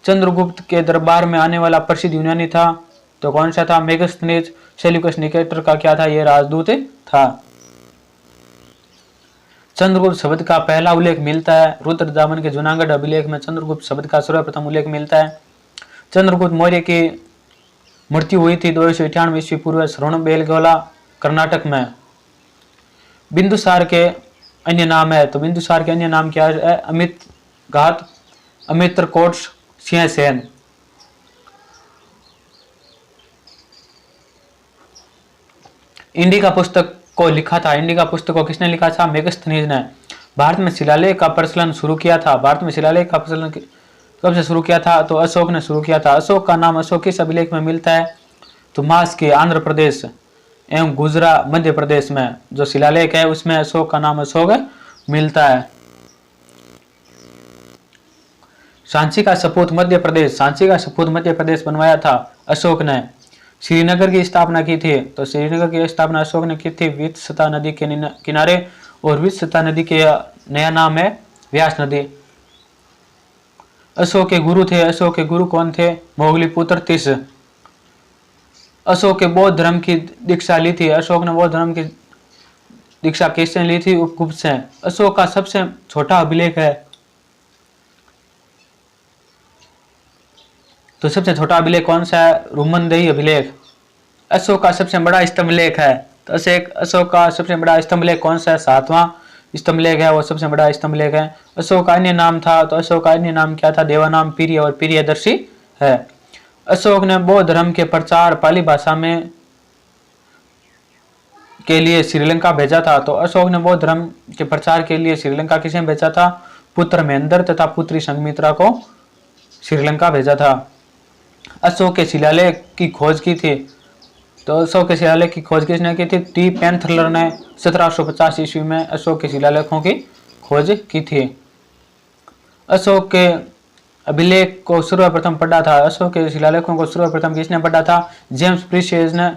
चंद्रगुप्त के दरबार में आने वाला प्रसिद्ध यूनानी था, तो कौन सा था? मेगस्थनीज। सेल्यूकस निकेटर का क्या था? यह राजदूत था। चंद्रगुप्त शब्द का पहला उल्लेख मिलता है रुद्रदामन के जूनागढ़ अभिलेख में। चंद्रगुप्त शब्द का सर्वप्रथम उल्लेख मिलता है। चंद्रगुप्त मौर्य की मृत्यु हुई थी 298 ईस्वी पूर्व श्रवणबेलगोला, कर्नाटक में। बिंदुसार के अन्य नाम है, तो बिंदुसार के अन्य नाम क्या है? अमित घात, अमित्रकोट, सिंहसेन। इंडिका पुस्तक को लिखा था, इंडिका पुस्तक को किसने लिखा था? मेगस्थनीज ने। भारत में शिलालेख का प्रचलन शुरू किया था। भारत में शिलालेख का प्रचलन कब से शुरू किया था? तो अशोक ने शुरू किया था। अशोक का नाम अशोक किस अभिलेख में मिलता है? तो मास के आंध्र प्रदेश एवं गुजरात मध्य प्रदेश में जो शिलालेख है उसमें अशोक का नाम अशोक मिलता है। सांची का सपूत मध्य प्रदेश, सांची का सपूत मध्य प्रदेश बनवाया था अशोक ने। श्रीनगर की स्थापना की थी, तो श्रीनगर की स्थापना अशोक ने की थी वित्सता नदी के किनारे, और वित्सता नदी के नया नाम है व्यास नदी। अशोक के गुरु थे, अशोक के गुरु कौन थे? मोगलीपुत्र तीस। अशोक के बौद्ध धर्म की दीक्षा ली थी, अशोक ने बौद्ध धर्म की दीक्षा किसने ली थी? उपगुप्त से। अशोक का सबसे छोटा अभिलेख है, तो सबसे छोटा अभिलेख कौन सा है? रुमनदेही अभिलेख। अशोक का सबसे बड़ा स्तंभलेख है, तो अशोक का सबसे बड़ा स्तंभलेख कौन सा है? 7वां स्तंभलेख है, वो सबसे बड़ा स्तंभलेख है। अशोक का अन्य नाम था, तो अशोक का अन्य नाम क्या था? देवानाम पीर्य और पीर्यदर्शी है। अशोक ने बौद्ध धर्म के प्रचार पाली भाषा में के लिए श्रीलंका भेजा था, तो अशोक ने बौद्ध धर्म के प्रचार के लिए श्रीलंका किसे भेजा था? पुत्र महेंद्र तथा पुत्री संघमित्रा को श्रीलंका भेजा था। अशोक के शिलालेख की खोज की थी, तो अशोक के शिलालेख की खोज किसने की थी? टी पेंथलर ने 1750 ईस्वी में अशोक के शिलालेखों की खोज की थी। अशोक के अभिलेख को सर्वप्रथम पढ़ा था, अशोक के शिलालेखों को सर्वप्रथम किसने पढ़ा था? जेम्स प्रीशियस ने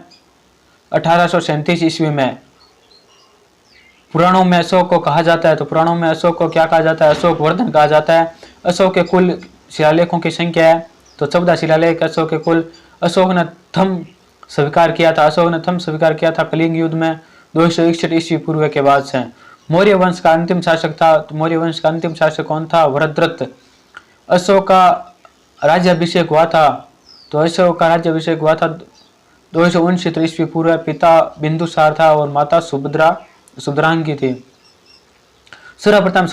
1837 ईस्वी में। पुराणों में अशोक को कहा जाता है, तो पुराणों में अशोक को क्या कहा जाता है? अशोक वर्धन कहा जाता है। अशोक के कुल शिलालेखों की संख्या है, तो 14 शिलालेख अशोक के कुल। अशोक ने थम स्वीकार किया था, अशोक ने थम स्वीकार किया था कलिंग युद्ध में 261 ईस्वी पूर्व के बाद से। मौर्य वंश का अंतिम शासक था, तो मौर्य वंश का अंतिम शासक कौन था? वरदरथ। अशोक का राज्याभिषेक हुआ था, तो अशोक का राज्याभिषेक हुआ था 269 ईस्वी पूर्व। पिता बिंदुसार था और माता सुभद्रांगी थी। सर्वप्रथम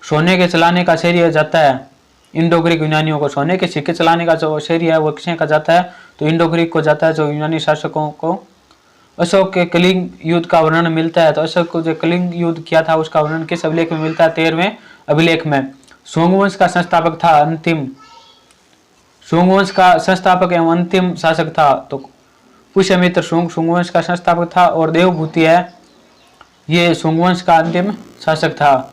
सोने के चलाने का श्रेय जाता है इंडो ग्रीक यूनानियों को। सोने के सिक्के चलाने का जो श्रेय है वो किसे का जाता है? तो इंडो ग्रीक को जाता है, जो यूनानी शासकों को। अशोक के कलिंग युद्ध का वर्णन मिलता है, तो अशोक को जो कलिंग युद्ध किया था उसका वर्णन किस अभिलेख में मिलता है? 13वें अभिलेख में। सोंगवंश का संस्थापक था अंतिम, सोंगवंश का संस्थापक एवं अंतिम शासक था, तो पुष्यमित्र सोंगवंश का संस्थापक था, और देवभूति है ये सोंगवंश का अंतिम शासक था।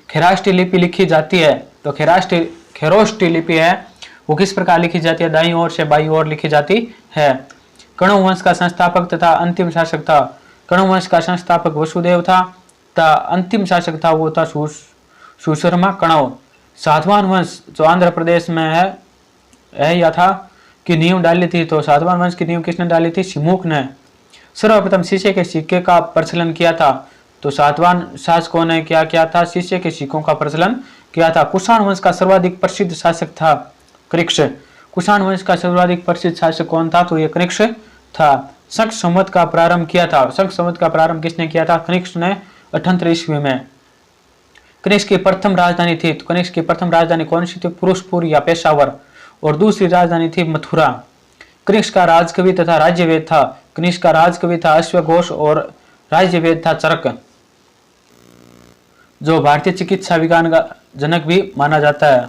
खेराष्टी लिपि लिखी जाती है, तो खेरोष्टी लिपि है वो किस प्रकार लिखी जाती है? दाईं ओर से बाईं ओर लिखी जाती है। कण्व वंश का संस्थापक तथा अंतिम शासक था, कण्व वंश का संस्थापक वसुदेव था, अंतिम शासक था वो था सुशर्मा कण्व। सातवाहन वंश जो आंध्र प्रदेश में है या था की नींव डाली थी, तो सातवाहन वंश की नींव किसने डाली थी? सिमुख ने। सर्वप्रथम शीशे के सिक्के का प्रचलन किया था, तो सातवाहन शासकों ने क्या किया था? शीशे के सिक्कों का प्रचलन किया था। कुषाण वंश का सर्वाधिक प्रसिद्ध शासक था कृक्ष। कुषाण वंश का सर्वाधिक प्रसिद्ध शासक कौन था? तो ये कृक्ष था। शक संवत का प्रारंभ किया था, शक संवत का प्रारंभ किसने किया था? कृक्ष ने 78 ईस्वी में। कनिष्क की प्रथम राजधानी थी, तो कनिष्क की प्रथम राजधानी कौन सी थी? पुरुषपुर या पेशावर, और दूसरी राजधानी थी मथुरा। कनिष्क का राजकवि तथा राज्यवेद था, कनिष्क का राजकवि था अश्वघोष और राज्यवेद था चरक, जो भारतीय चिकित्सा विज्ञान का जनक भी माना जाता है।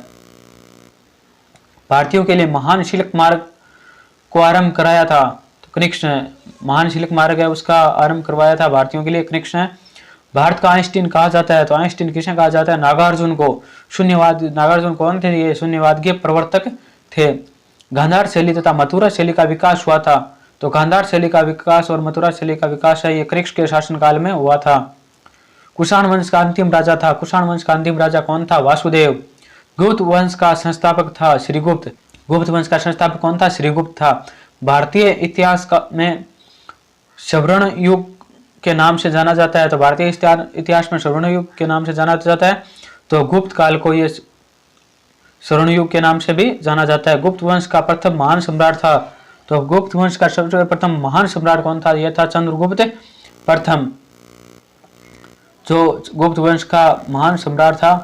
भारतीयों के लिए महान शिल्प मार्ग को आरंभ कराया था, तो कनिष्क ने महान शिल्प मार्ग है उसका आरंभ करवाया था भारतीयों के लिए कनिष्क ने। भारत का आइंस्टीन कहा जाता है, तो आइंस्टीन किसे कहा जाता है? नागार्जुन को। शून्यवाद, नागार्जुन कौन थे? ये शून्यवाद के प्रवर्तक थे। गांधार शैली तथा मथुरा शैली का विकास हुआ था, तो गांधार शैली का विकास और मथुरा शैली का विकास है ये कनिष्क के शासनकाल में हुआ था। कुषाण वंश का अंतिम राजा था, कुषाण वंश का अंतिम राजा कौन था? वासुदेव। गुप्त वंश का संस्थापक था श्रीगुप्त, गुप्त वंश का संस्थापक कौन था? श्रीगुप्त था। भारतीय इतिहास में स्वर्ण युग के नाम से जाना जाता है, तो भारतीय इतिहास में स्वर्ण युग के नाम से जाना जाता है, तो गुप्त काल को ये स्वर्ण युग के नाम से भी जाना जाता है। गुप्त वंश का प्रथम महान सम्राट था, तो गुप्त वंश का सबसे प्रथम महान सम्राट कौन था? यह था चंद्रगुप्त प्रथम, जो गुप्त वंश का महान सम्राट था।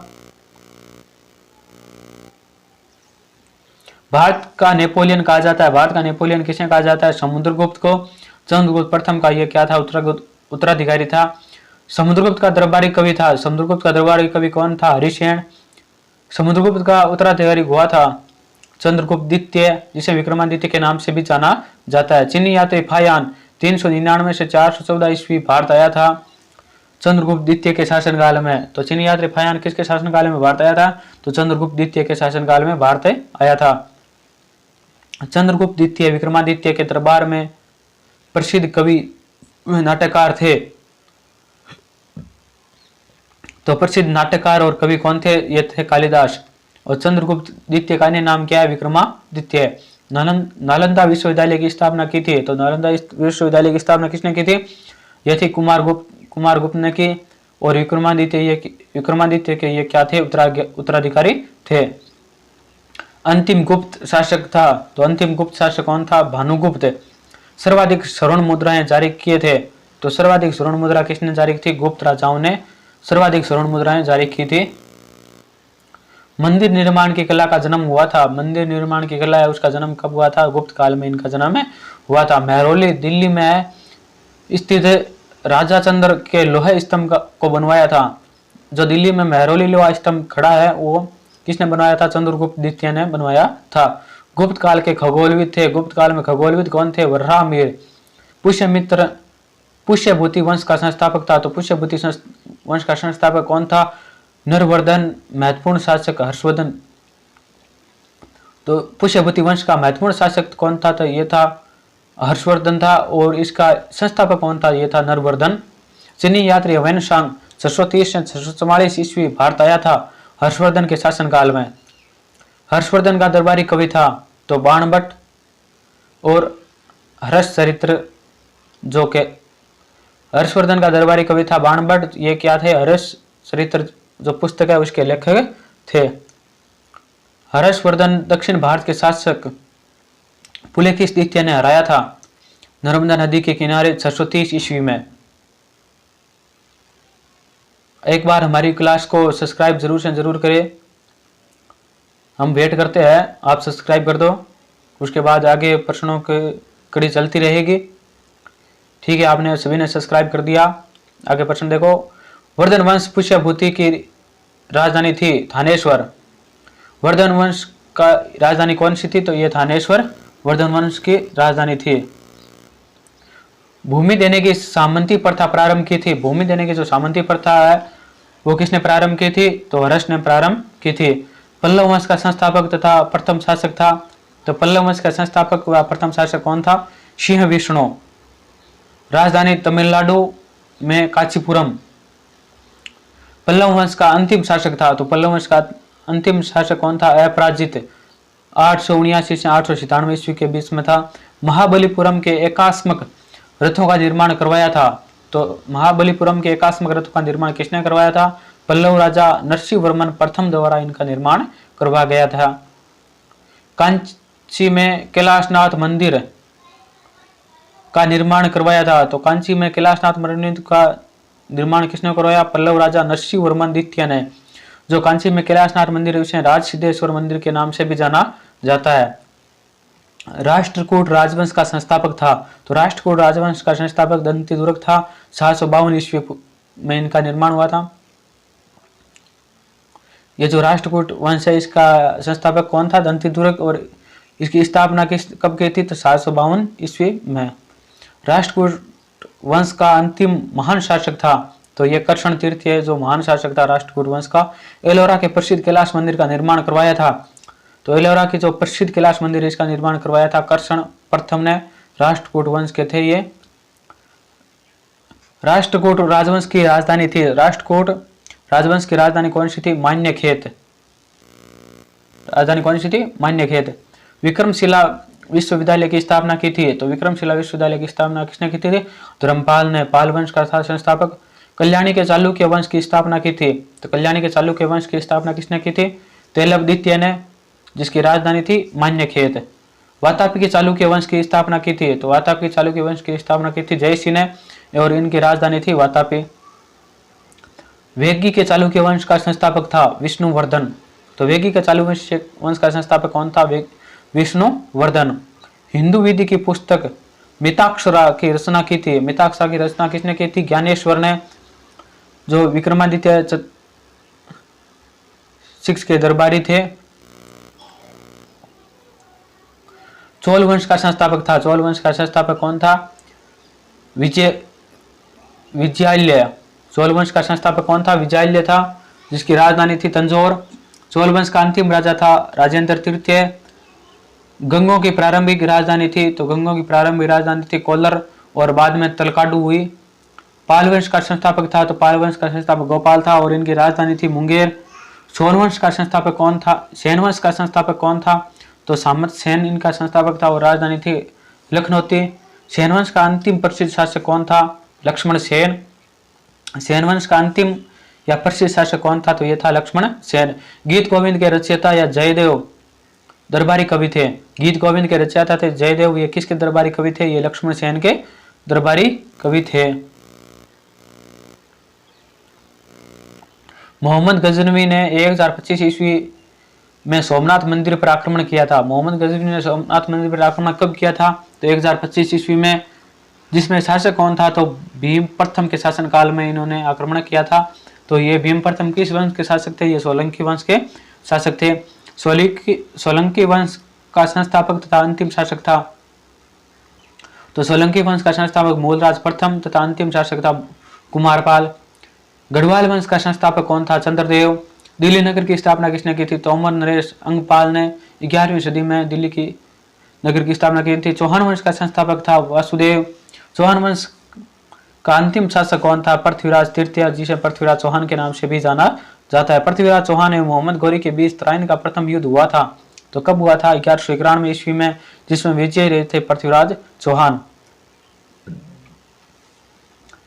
भारत का नेपोलियन कहा जाता है, भारत का नेपोलियन किसे कहा जाता है? समुद्रगुप्त को। चंद्रगुप्त प्रथम का यह क्या था? उत्तराधिकारी था। समुद्रगुप्त का दरबारी कवि था, समुद्रगुप्त का दरबारी कवि कौन था? हरिसेन। समुद्रगुप्त का उत्तराधिकारी हुआ था चंद्रगुप्त द्वितीय, जिसे विक्रमादित्य के नाम से भी जाना जाता है। चीनी यात्री फायान 399 से 414 ईस्वी भारत आया था। चंद्रगुप्त द्वितीय के शासनकाल में। तो चीनी यात्री फायान किसके शासनकाल में भारत आया था? तो चंद्रगुप्त द्वितीय के शासनकाल में भारत आया था। चंद्रगुप्त द्वितीय विक्रमादित्य के दरबार में प्रसिद्ध कवि नाटककार थे। तो प्रसिद्ध नाटककार और कवि कौन थे? ये थे कालिदास। और चंद्रगुप्त द्वितीय का अन्य नाम क्या है? विक्रमादित्य। नालंदा विश्वविद्यालय की स्थापना की थी। तो नालंदा विश्वविद्यालय की स्थापना किसने की थी? यह थी कुमारगुप्त ने की। और विक्रमादित्य के ये क्या थे? उत्तराधिकारी थे। अंतिम गुप्त शासक था। तो अंतिम गुप्त शासक कौन था? भानुगुप्त। सर्वाधिक स्वर्ण मुद्राएं जारी किए थे। तो सर्वाधिक स्वर्ण मुद्रा किसने जारी की थी? गुप्त राजाओं ने सर्वाधिक स्वर्ण मुद्राएं जारी की थी। मंदिर निर्माण की कला का जन्म हुआ था। मंदिर निर्माण की कला है उसका जन्म कब हुआ था? गुप्त काल में इनका जन्म हुआ था। महरौली दिल्ली में स्थित राजा चंद्र के लोहे स्तंभ को बनवाया था। जो दिल्ली में महरौली लोहा स्तंभ खड़ा है वो किसने बनवाया था? चंद्रगुप्त द्वितीय ने बनवाया था। गुप्त काल के खगोलविद थे। गुप्त काल में खगोलविद कौन थे? वर्रामीर। पुष्यभूति वंश का संस्थापक था। तो पुष्यभूति वंश का संस्थापक कौन था? नरवर्धन। महत्वपूर्ण शासक हर्षवर्धन। तो पुष्यभूति वंश का महत्वपूर्ण शासक कौन था? तो ये था हर्षवर्धन था। और इसका संस्थापक कौन था? ये था नरवर्धन। चीनी यात्री ह्वेनसांग 630 से 644 ईस्वी भारत आया था हर्षवर्धन के शासनकाल में। हर्षवर्धन का दरबारी कवि था तो बाणभट्ट और हर्ष चरित्र जो के हर्षवर्धन का दरबारी कवि था बाणभट्ट। ये क्या थे? हर्ष चरित्र जो पुस्तक है उसके लेखक थे। हर्षवर्धन दक्षिण भारत के शासक पुलकेशी द्वितीय ने हराया था नर्मदा नदी के किनारे 630 ईस्वी में। एक बार हमारी क्लास को सब्सक्राइब जरूर से जरूर करें। हम वेट करते हैं, आप सब्सक्राइब कर दो। उसके बाद आगे प्रश्नों की कड़ी चलती रहेगी। ठीक है, आपने सभी ने सब्सक्राइब कर दिया। आगे प्रश्न देखो। वर्धन वंश पुष्यभूति की राजधानी थी थानेश्वर। वर्धन वंश का राजधानी कौन सी थी? तो ये थानेश्वर वर्धन वंश की राजधानी थी। भूमि देने की सामंती प्रथा प्रारंभ की थी। भूमि देने की जो सामंती प्रथा है वो किसने प्रारंभ की थी? तो हर्ष ने प्रारंभ की थी। पल्लव वंश का संस्थापक तथा प्रथम शासक था। तो पल्लव वंश का संस्थापक व प्रथम शासक कौन था? सिंह विष्णु। राजधानी तमिलनाडु में कांचीपुरम। पल्लव वंश का अंतिम शासक था। तो पल्लव वंश का अंतिम शासक कौन था? अपराजित। 879 से 897 ईस्वी के बीच में था। महाबलीपुरम के एकात्मक रथों का निर्माण करवाया था। तो महाबलीपुरम के एकात्मक रथों का निर्माण किसने करवाया था? पल्लव राजा नरसिंहवर्मन प्रथम द्वारा इनका निर्माण करवाया गया था। कांची में कैलाशनाथ मंदिर का निर्माण करवाया था। तो कांची में कैलाशनाथ मंदिर का निर्माण किसने करवाया? पल्लव राजा नरसिंहवर्मन द्वितीय ने। जो कांची में कैलाशनाथ मंदिर है उसे राजसिद्धेश्वर मंदिर के नाम से भी जाना जाता है। राष्ट्रकूट राजवंश का संस्थापक था। तो राष्ट्रकूट राजवंश का संस्थापक दंतिदुर्ग था। 752 ईस्वी में इनका निर्माण हुआ था। ये जो राष्ट्रकूट वंश है इसका संस्थापक कौन था? दंतिदुर्ग। और इसकी स्थापना कब की थी? तो 752 ईस्वी में। राष्ट्रकूट वंश का अंतिम महान शासक था तो ये कर्षण तीर्थ है जो महान शासक था राष्ट्रकूट वंश का। एलोरा के प्रसिद्ध कैलाश मंदिर का निर्माण करवाया था। तो एलोरा के जो प्रसिद्ध कैलाश मंदिर है इसका निर्माण करवाया था कर्षण प्रथम ने। राष्ट्रकूट वंश के थे ये। राष्ट्रकूट राजवंश की राजधानी थी। राष्ट्रकूट राजवंश की राजधानी कौन सी थी? मान्यखेत। राजधानी कौन सी थी? मान्यखेत। विक्रमशिला विश्वविद्यालय की स्थापना की थी। तो विक्रमशिला विश्वविद्यालय की स्थापना किसने की थी? धर्मपाल ने। पाल वंश का था संस्थापक। कल्याणी के चालुक्य वंश की स्थापना की थी। तो कल्याणी के चालुक्य वंश की स्थापना किसने की थी? तेलव द्वितीय ने, जिसकी राजधानी थी मान्यखेत। वातापी के चालुक्य वंश की स्थापना की थी। तो वातापी के चालुक्य वंश की स्थापना की थी जयसिंह ने और इनकी राजधानी थी वातापी। वेगी के चालुक्य वंश का संस्थापक था विष्णुवर्धन। तो वेगी के चालुक्य वंश का संस्थापक कौन था? विष्णुवर्धन। हिंदू विधि की पुस्तक मिताक्षरा की रचना की थी। मिताक्षरा की रचना किसने की थी? ज्ञानेश्वर ने, जो विक्रमादित्य 6 के दरबारी थे। चोल वंश का संस्थापक था। चोल वंश का संस्थापक कौन था? विजयालय। चोल वंश का संस्थापक कौन था? विजयालय था, जिसकी राजधानी थी तंजौर। चोल वंश का अंतिम राजा था राजेंद्र तृतीय। गंगों की प्रारंभिक राजधानी थी, तो गंगों की प्रारंभिक राजधानी थी कोल्लर और बाद में तलकाडू हुई। पाल वंश का संस्थापक था, तो पाल वंश का संस्थापक गोपाल था और इनकी राजधानी थी मुंगेर। सोन वंश का संस्थापक कौन था? सेन वंश का संस्थापक कौन था? तो सामंत सेन इनका संस्थापक था और राजधानी थी लखनौती। सेन वंश का अंतिम प्रसिद्ध शासक कौन था? लक्ष्मण सेन। सेन वंश का अंतिम या प्रसिद्ध शासक कौन था? तो यह था लक्ष्मण सेन। गीत गोविंद के रचयिता या जयदेव दरबारी कवि थे। गीत गोविंद के रचयिता थे जयदेव। ये किसके दरबारी कवि थे? ये लक्ष्मण सेन के दरबारी कवि थे। मोहम्मद गजनवी ने 1025 ईस्वी में सोमनाथ मंदिर पर आक्रमण किया था। मोहम्मद गजनवी ने सोमनाथ मंदिर पर आक्रमण कब किया था? तो 1025 ईस्वी में, जिसमें शासक कौन था? तो भीम प्रथम के शासनकाल में इन्होंने आक्रमण किया था। तो ये भीम प्रथम किस वंश के शासक थे? ये सोलंकी वंश के शासक थे। सोलंकी वंश का संस्थापक तथा अंतिम शासक था, तो सोलंकी वंश का संस्थापक मूलराज प्रथम तथा अंतिम शासक था कुमारपाल। गढ़वाल वंश का संस्थापक कौन था? चंद्रदेव। दिल्ली नगर की स्थापना किसने की थी? तोमर नरेश अंगपाल ने 11वीं सदी में दिल्ली की नगर की स्थापना की थी। चौहान वंश का संस्थापक था वासुदेव। चौहान वंश का अंतिम शासक कौन था? पृथ्वीराज तृतीय, जिसे पृथ्वीराज चौहान के नाम से भी जाना जाता है। पृथ्वीराज चौहान एवं मोहम्मद गौरी के बीच तराइन का प्रथम युद्ध हुआ था। तो कब हुआ था? 1191 ईस्वी में, जिसमें विजय रहे थे पृथ्वीराज चौहान।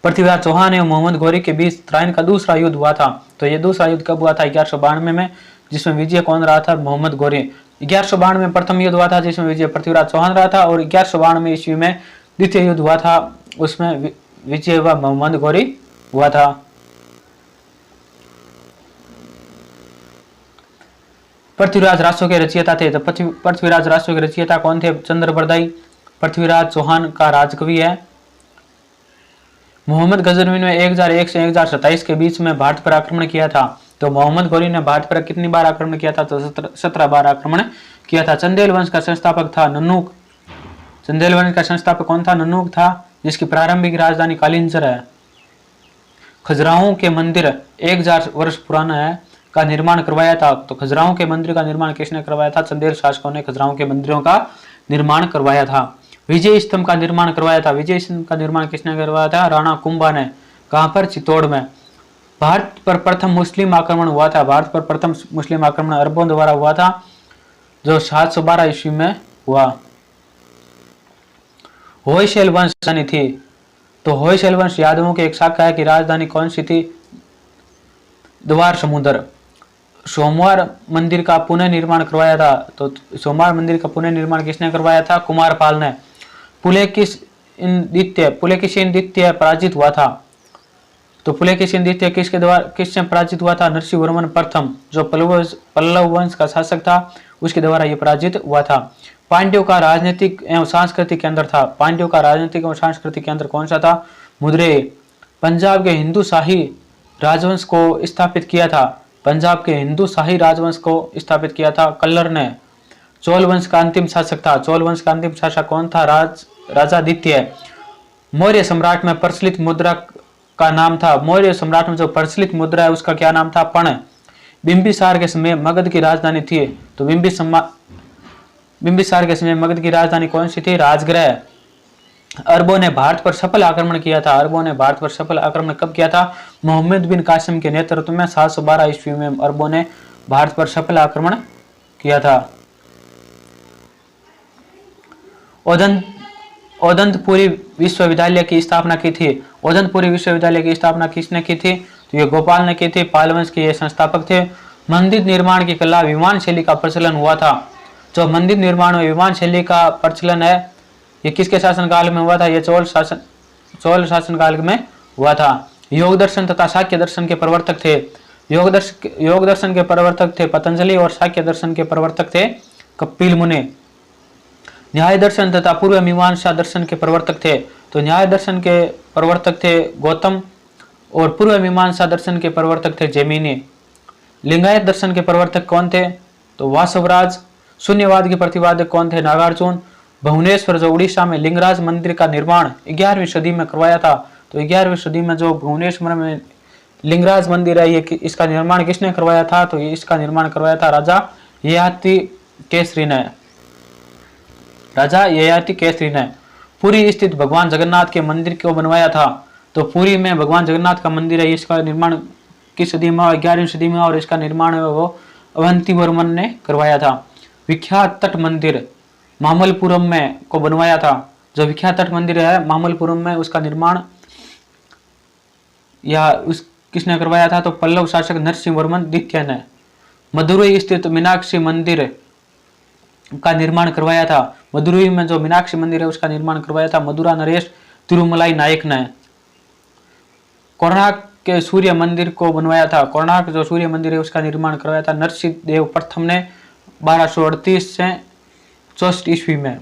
पृथ्वीराज चौहान एवं मोहम्मद गौरी के बीच तराइन का दूसरा युद्ध हुआ था। तो यह दूसरा युद्ध कब हुआ था? 1192 में, जिसमें विजय कौन रहा था? मोहम्मद गौरी। 1192 में प्रथम युद्ध हुआ था, जिसमें विजय पृथ्वीराज चौहान रहा था, और 1192 ईस्वी में द्वितीय युद्ध हुआ था, उसमें विजय व मोहम्मद गौरी हुआ था। पृथ्वीराज रासो के रचयिता थे, तो पृथ्वीराज रासो के रचयिता कौन थे? चंद्रप्रदाई। पृथ्वीराज चौहान का राजकवि है। मोहम्मद गजनवी ने 1001 से 1027 के बीच में भारत पर आक्रमण किया था। तो मोहम्मद गौरी ने भारत पर कितनी बार आक्रमण किया था? तो 17 बार आक्रमण किया था। चंदेल वंश का संस्थापक था नन्नुक। चंदेल वंश का संस्थापक कौन था? नन्नुक था, जिसकी प्रारंभिक राजधानी कालिंजर है। खजुराहो के मंदिर 1000 वर्ष पुराना है का निर्माण करवाया था। तो खजुराहो के मंदिर का निर्माण किसने करवाया था? चंदेल शासकों ने खजुराहो के मंदिरों का निर्माण करवाया था। विजय स्तंभ का निर्माण करवाया था। विजय स्तंभ का निर्माण किसने करवाया था? राणा कुंभा ने। कहां पर? चित्तौड़ में। भारत पर प्रथम मुस्लिम आक्रमण हुआ था। भारत पर प्रथम मुस्लिम आक्रमण अरबों द्वारा हुआ था, जो 712 ईस्वी में हुआ। होयसल वंश राजधानी थी। तो होयसल वंश यादवों की एक शाखा है कि राजधानी कौन सी थी? द्वार समुद्र। सोमवार मंदिर का पुनः निर्माण करवाया था। तो सोमवार मंदिर का पुनः निर्माण किसने करवाया था? कुमारपाल ने। पुलकेशिन द्वितीय पराजित हुआ था। तो पुलकेशिन द्वितीय किससे पराजित हुआ था? नरसिंहवर्मन प्रथम, जो पल्लव वंश का शासक था, उसके द्वारा यह पराजित हुआ था। पांड्यों का राजनीतिक एवं सांस्कृतिक केंद्र था। पांड्यों का राजनीतिक एवं सांस्कृतिक केंद्र कौन सा था? मदुरै। पंजाब के हिंदू शाही राजवंश को स्थापित किया था। पंजाब के हिंदू शाही राजवंश को स्थापित किया था कल्लर ने। चोल वंश का अंतिम शासक था। चोल वंश का अंतिम शासक कौन था? राजा द्वितीय। मौर्य सम्राट में प्रचलित मुद्रा का नाम था। मौर्य सम्राट में जो प्रचलित मुद्रा है उसका क्या नाम था? पण। बिंबिसार के समय मगध की राजधानी थी। तो बिंबिसार के समय मगध की राजधानी कौन सी थी? राजगृह। अरबों ने भारत पर सफल आक्रमण किया था। अरबों ने भारत पर सफल आक्रमण कब किया था? मोहम्मद बिन कासिम के नेतृत्व में 712 ईस्वी में अरबों ने भारत पर सफल आक्रमण किया था। ओदंतपुरी विश्वविद्यालय की स्थापना की थी। ओदंतपुरी विश्वविद्यालय की स्थापना किसने की थी? तो ये गोपाल ने की थी। पाल वंश के ये संस्थापक थे। मंदिर निर्माण की कला विमान शैली का प्रचलन हुआ था। जो मंदिर निर्माण में विमान शैली का प्रचलन है, ये किसके शासनकाल में हुआ था? ये चोल शासनकाल में हुआ था। योग दर्शन तथा शाक्य दर्शन के प्रवर्तक थे। योग दर्शन के प्रवर्तक थे पतंजलि और शाक्य दर्शन के प्रवर्तक थे कपिल मुनि। न्याय दर्शन तथा पूर्व मीमांसा दर्शन के प्रवर्तक थे। तो न्याय दर्शन के प्रवर्तक थे गौतम और पूर्व मीमांसा दर्शन के प्रवर्तक थे जैमिनी। लिंगायत दर्शन के प्रवर्तक कौन थे? तो वासवराज। शून्यवाद के प्रतिपादक कौन थे? नागार्जुन। भुवनेश्वर, जो उड़ीसा में लिंगराज मंदिर का निर्माण 11वीं सदी में करवाया था। तो 11वीं सदी में जो भुवनेश्वर में लिंगराज मंदिर है, ये इसका निर्माण किसने करवाया था? तो ये इसका निर्माण करवाया था राजा ययाति केसरी ने। राजा ययाति केसरी ने। पुरी स्थित भगवान जगन्नाथ के मंदिर को बनवाया था? तो पुरी में भगवान जगन्नाथ का मंदिर है, इसका निर्माण किस सदी में? 11वीं सदी में, और इसका निर्माण वो अवंतीवर्मन ने करवाया था। विख्यात तट मंदिर मामल्लपुरम में को बनवाया था? जो विख्यात तट मंदिर है मामल्लपुरम में, उसका निर्माण या उस किसने करवाया था? तो पल्लव शासक नरसिंह वर्मन द्वितीय ने। मदुरई स्थित मीनाक्षी मंदिर का निर्माण करवाया था? मदुरई में जो मीनाक्षी मंदिर है उसका निर्माण करवाया था मदुरा नरेश तिरुमलाई नायक ने। कोणार्क के सूर्य मंदिर को बनवाया था? कोणार्क जो सूर्य मंदिर है उसका निर्माण करवाया था नरसिंह देव प्रथम ने 1238 से 64 ईस्वी में।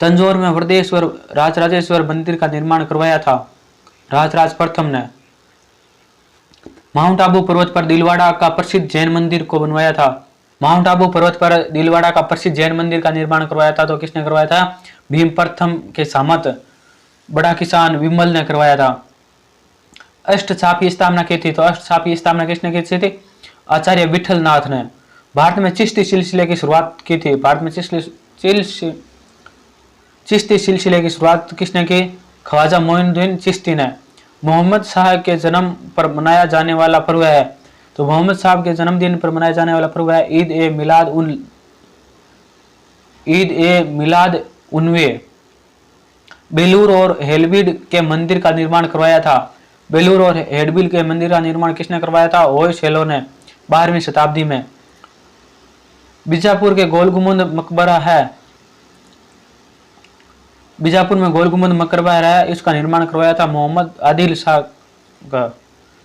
तंजौर में वरदेश्वर राजराजेश्वर मंदिर का निर्माण करवाया था राजराज प्रथम ने। माउंट आबू पर्वत पर दिलवाड़ा का प्रसिद्ध जैन मंदिर को बनवाया था? माउंट आबू पर्वत पर दिलवाड़ा का प्रसिद्ध जैन मंदिर का निर्माण करवाया था? तो किसने करवाया था? भीम प्रथम के सामंत बड़ा किसान विमल ने करवाया था। अष्ट छापी स्थापना की थी? तो अष्ट छापी स्थापना किसने की थी? आचार्य विठल नाथ ने। भारत में चिश्ती सिलसिले की शुरुआत की थी? भारत में चिश्ती सिलसिले की शुरुआत किसने की? ख्वाजा मोइनुद्दीन चिश्ती ने। मोहम्मद शाह के जन्म पर मनाया जाने वाला पर्व है? तो मोहम्मद साहब के जन्मदिन पर मनाया जाने वाला पर्व है ईद ए मिलाद उन्वे। बेलूर और हेडबिल के मंदिर का निर्माण करवाया था? बेलूर और हेडबिल के मंदिर का निर्माण किसने करवाया था? होयसैलो ने 12वीं शताब्दी में। बीजापुर के गोल गुंबद मकबरा है? बीजापुर में गोल गुंबद मकबरा है, इसका निर्माण करवाया था मोहम्मद आदिल शाह का।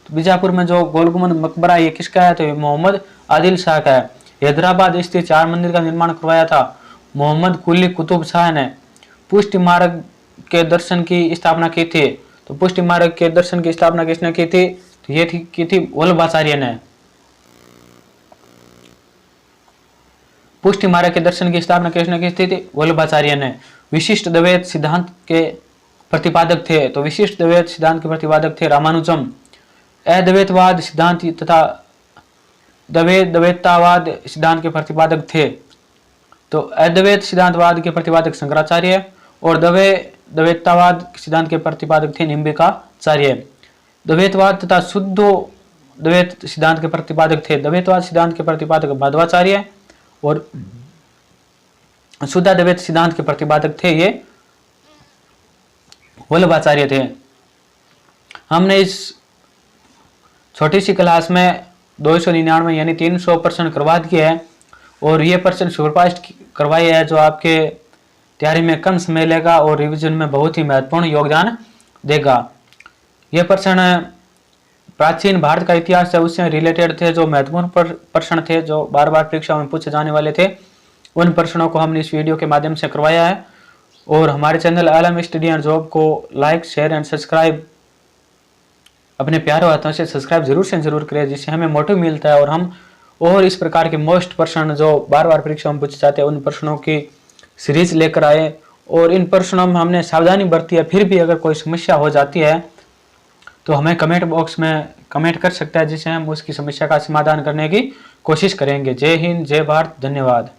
तो बीजापुर में जो गोल गुंबद मकबरा ये किसका है? तो मोहम्मद आदिल शाह का है। हैदराबाद स्थित 4 मंदिर का निर्माण करवाया था मोहम्मद कुली कुतुब शाह ने। पुष्टि मार्ग के दर्शन की स्थापना की थी? तो पुष्टि मार्ग के दर्शन की स्थापना किसने की थी? तो ये की थी वल्लभाचार्य ने। पुष्टि मार्ग के दर्शन की स्थापना किसने की थी? वल्लभाचार्य ने। विशिष्ट द्वैत सिद्धांत के प्रतिपादक थे? तो विशिष्ट द्वैत सिद्धांत के प्रतिपादक थे रामानुजम। अद्वैतवाद सिद्धांत तथा द्वैतवाद सिद्धांत के प्रतिपादक थे? तो अद्वैत सिद्धांतवाद के प्रतिपादक शंकराचार्य और द्वैतवाद सिद्धांत के प्रतिपादक थे निम्बिकाचार्य। द्वैतवाद तथा शुद्ध द्वैत सिद्धांत के प्रतिपादक थे? द्वैतवाद सिद्धांत के प्रतिपादक माधवाचार्य और शुद्ध द्वैत सिद्धांत के प्रतिपादक थे ये वल्लभाचार्य थे। हमने इस छोटी सी क्लास में 299 यानी 300% करवा दिया है, और ये पर्सन सुपरफास्ट करवाई है जो आपके तैयारी में कम समय लेगा और रिवीजन में बहुत ही महत्वपूर्ण योगदान देगा। ये पर्सन प्राचीन भारत का इतिहास है उससे रिलेटेड थे, जो महत्वपूर्ण प्रश्न थे जो बार बार परीक्षा में पूछे जाने वाले थे, उन प्रश्नों को हमने इस वीडियो के माध्यम से करवाया है। और हमारे channel Alam study and job को लाइक शेयर एंड सब्सक्राइब अपने प्यारे हाथों से सब्सक्राइब जरूर से जरूर करें, जिससे हमें मोटिव मिलता है और हम और इस प्रकार के मोस्ट प्रश्न जो बार बार परीक्षा में पूछे जाते हैं उन प्रश्नों की सीरीज लेकर आए। और इन प्रश्नों में हमने सावधानी बरती है, फिर भी अगर कोई समस्या हो जाती है तो हमें कमेंट बॉक्स में कमेंट कर सकता है, जिससे हम उसकी समस्या का समाधान करने की कोशिश करेंगे। जय हिंद, जय भारत, धन्यवाद।